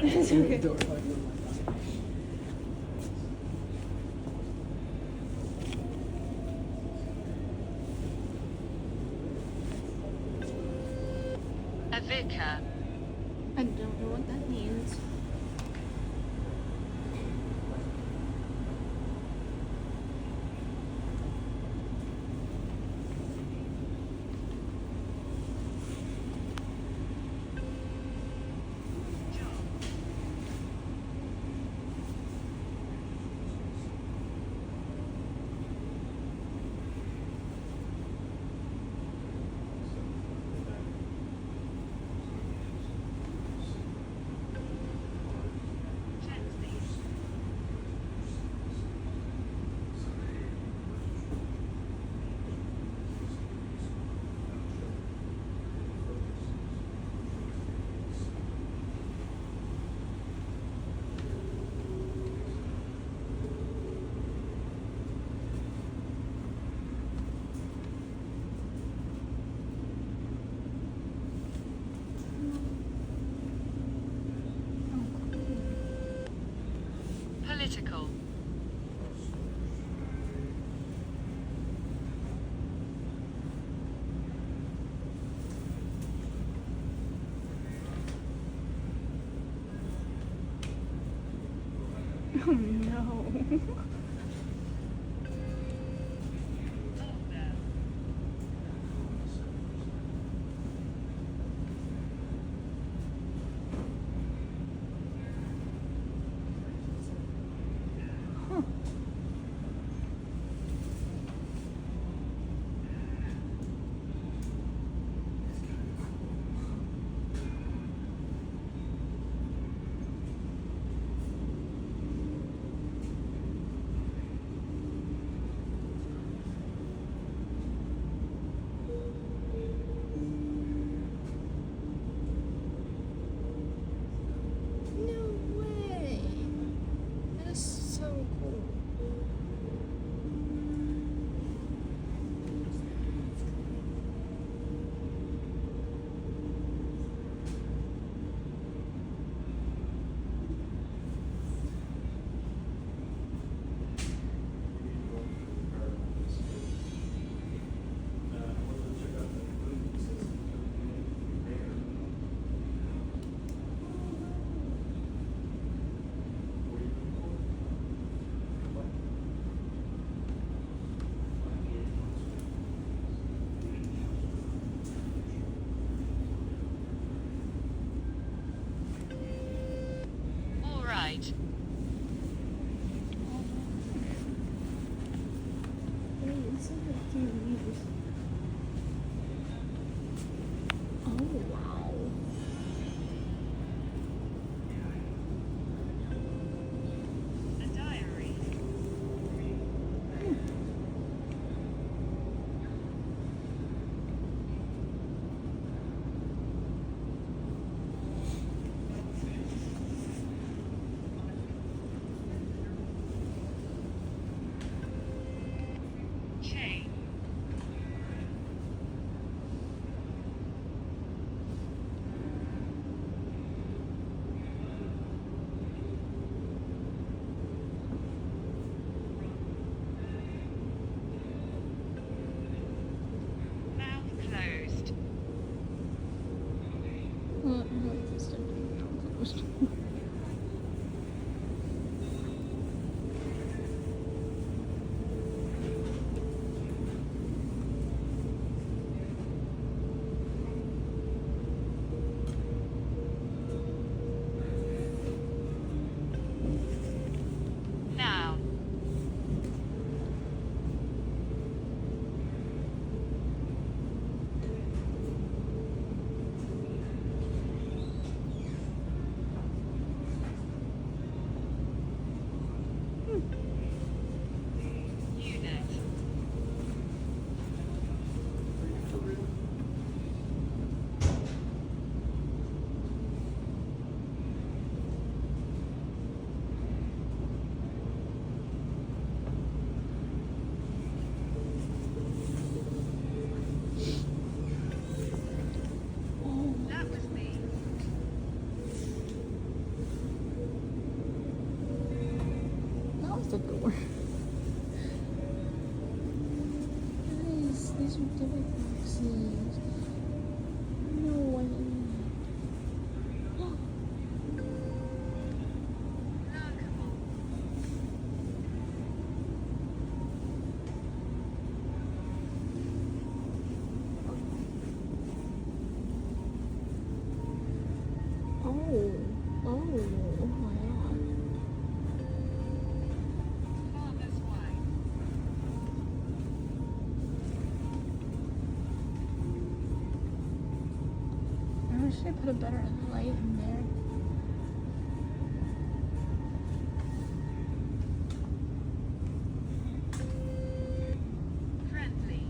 It's okay. A vicar. I don't know what that means. Political. Oh no. stupid boxes. No way. Oh my god. Farmer's Way. I wish I put a better light in there. Friendly.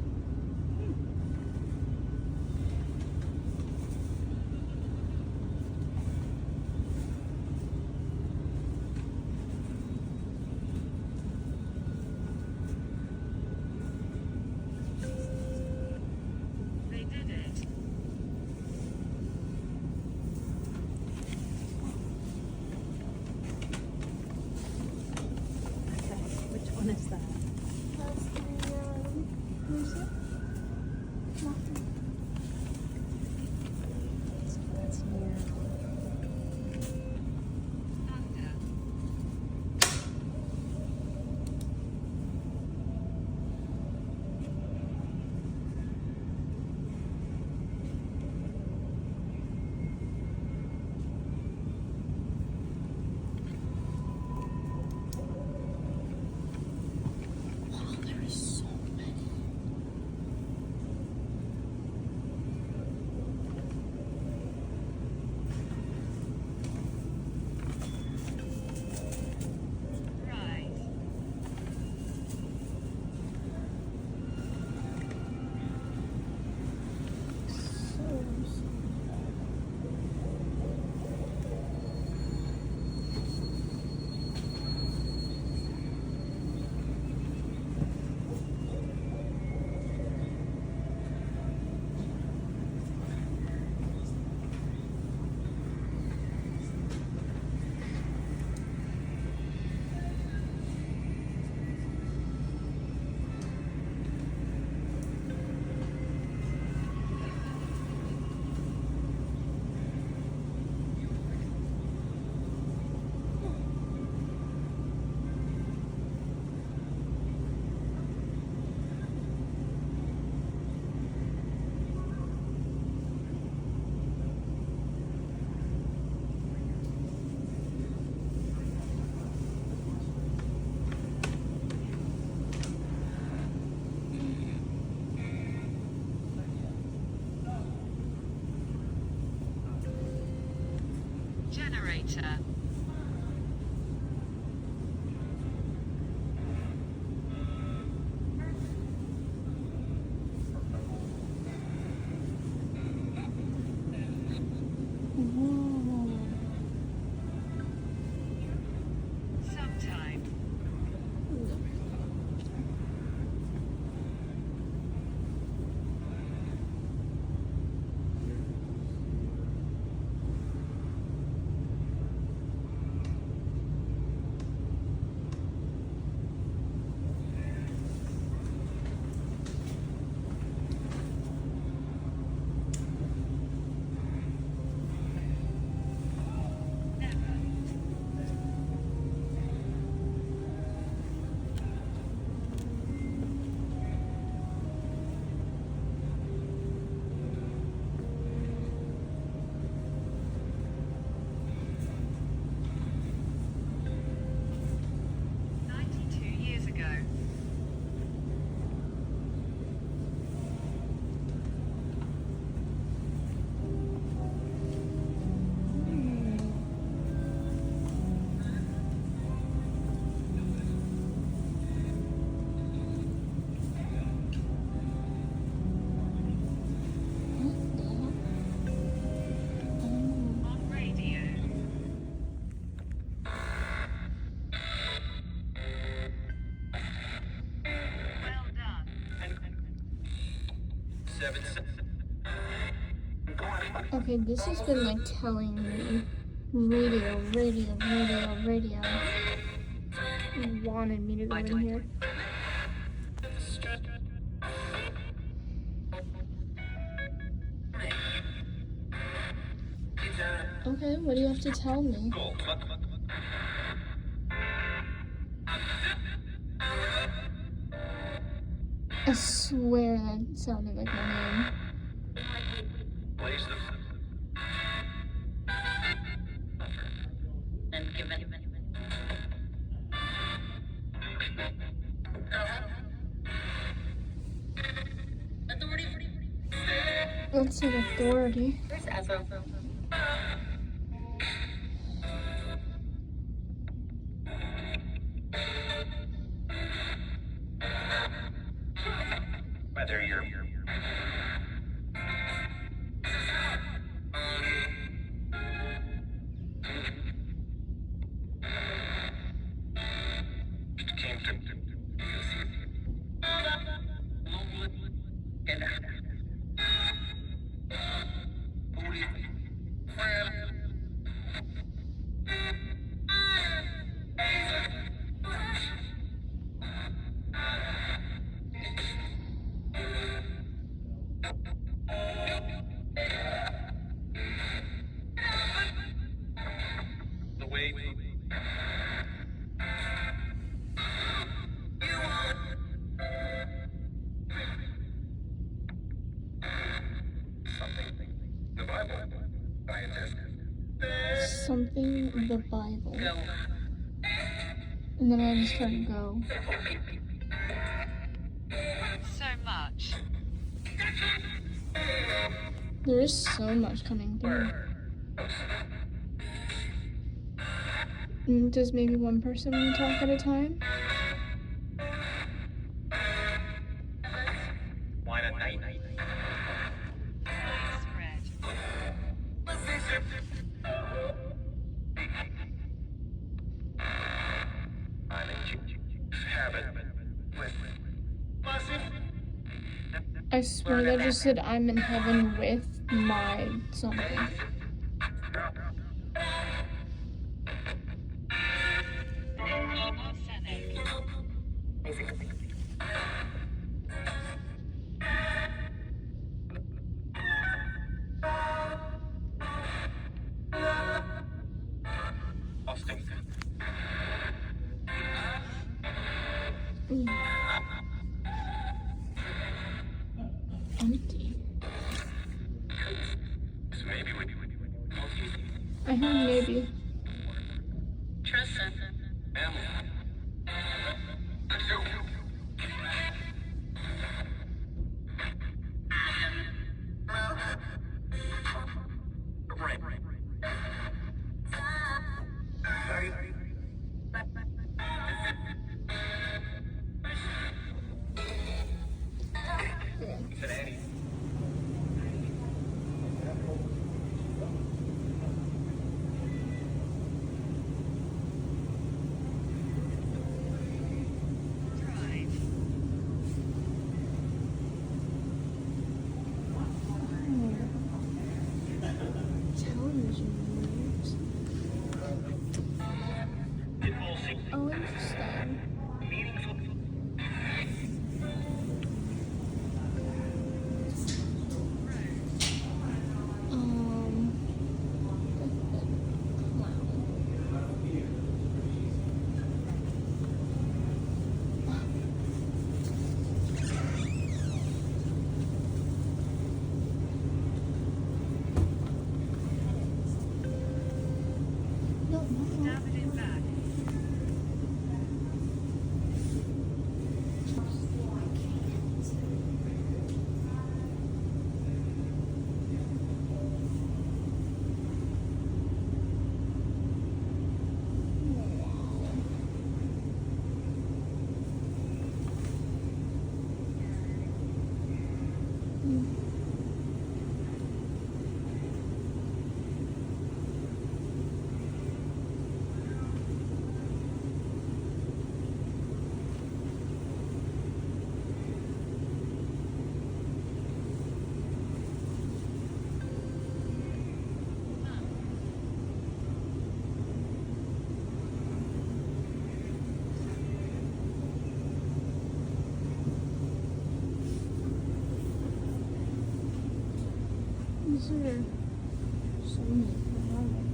They did it. Which one is that? That's the, where's it? Nothing. That's here. Thunder. Wow, there is so many. Right. Generator. Sometime. Okay, this has been like telling me radio wanted me to go in here. Okay, what do you have to tell me? I swear that sounded like my name. Let's say authority. Whether you're came to the way the Bible Something the Bible. And then I just try to go. So much. There is so much coming through. Does maybe one person want to talk at a time? wine at night. Spread. I'm in habit with I swear that just said I'm in heaven with my something. Arsenic. Austin. Empty. So maybe we I heard maybe. Drive. Television news. Oh, interesting. Stab it in back. These are so many.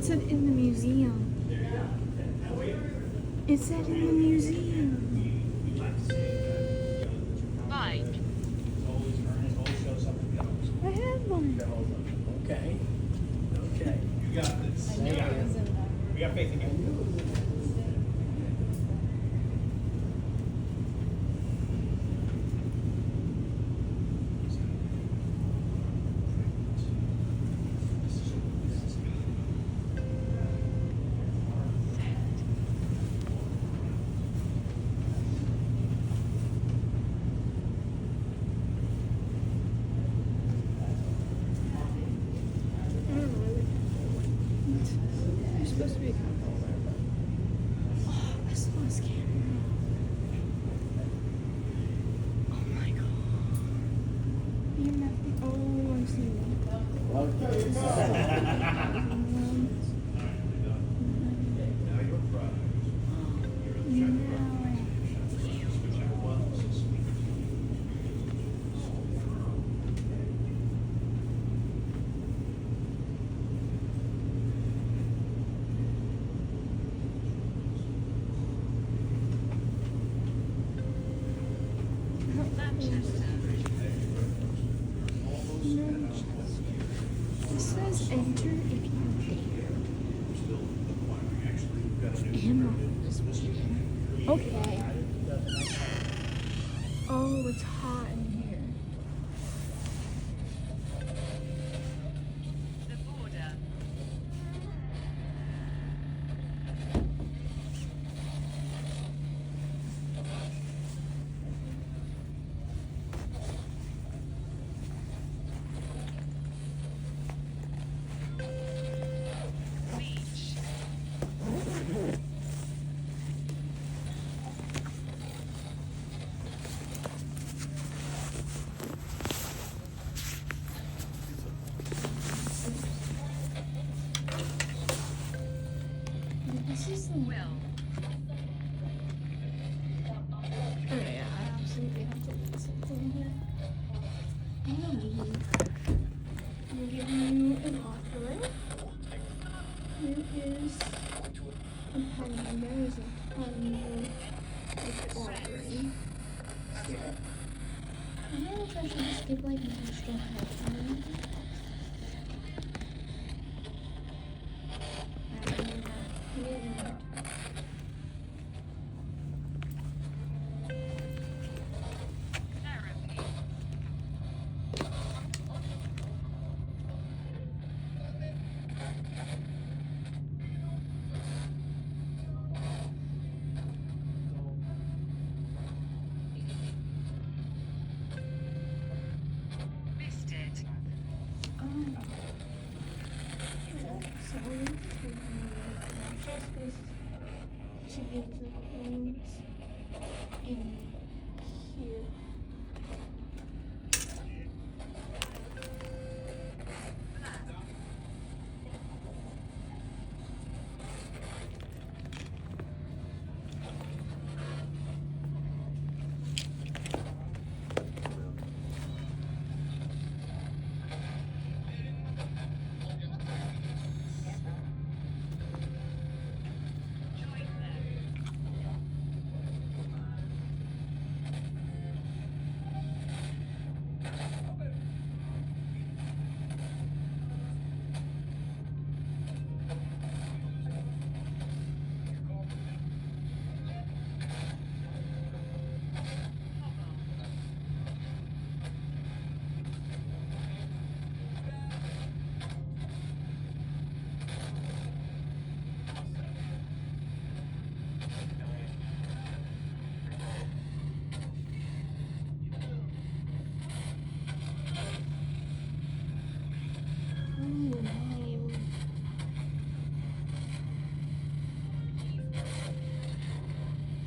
It said in the museum. It said in the museum. Mike. I have one. Okay. Okay. You got this. You got it. We got faith in you. You're supposed to be. Oh, I saw a scanner. Oh my god. EMF. Oh, I see This says enter if you dare. Okay. Oh, it's hot in here. The border. Beach. This is the Will. Oh yeah, I absolutely have to read something here. I'm giving you an offer. Here is a penny. There is a penny with offering. Here. I don't know if I should just give like an extra penny. I don't know. Yeah. Therapy. Missed it. So I need to take my to give the coins in here. Join them.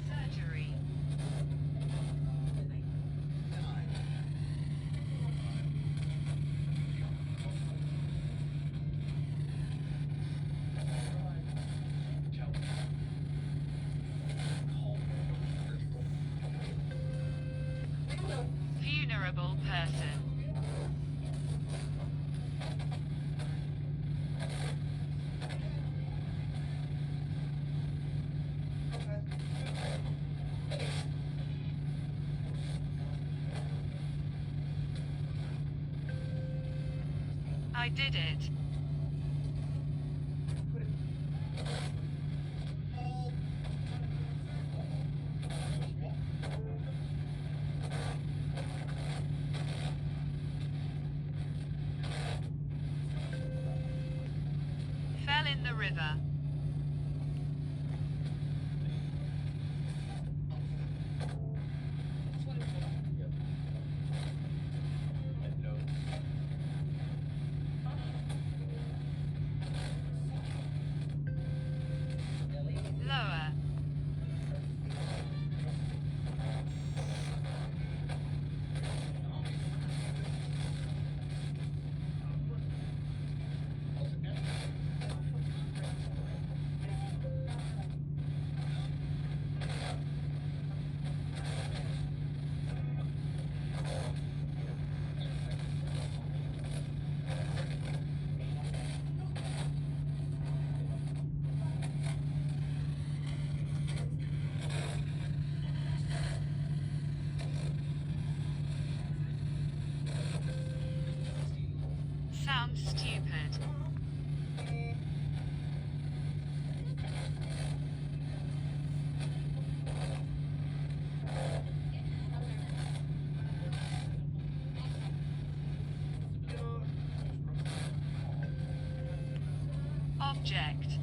Surgery. Vulnerable person. I did it. Fell in the river. Lower. Sounds stupid. Object.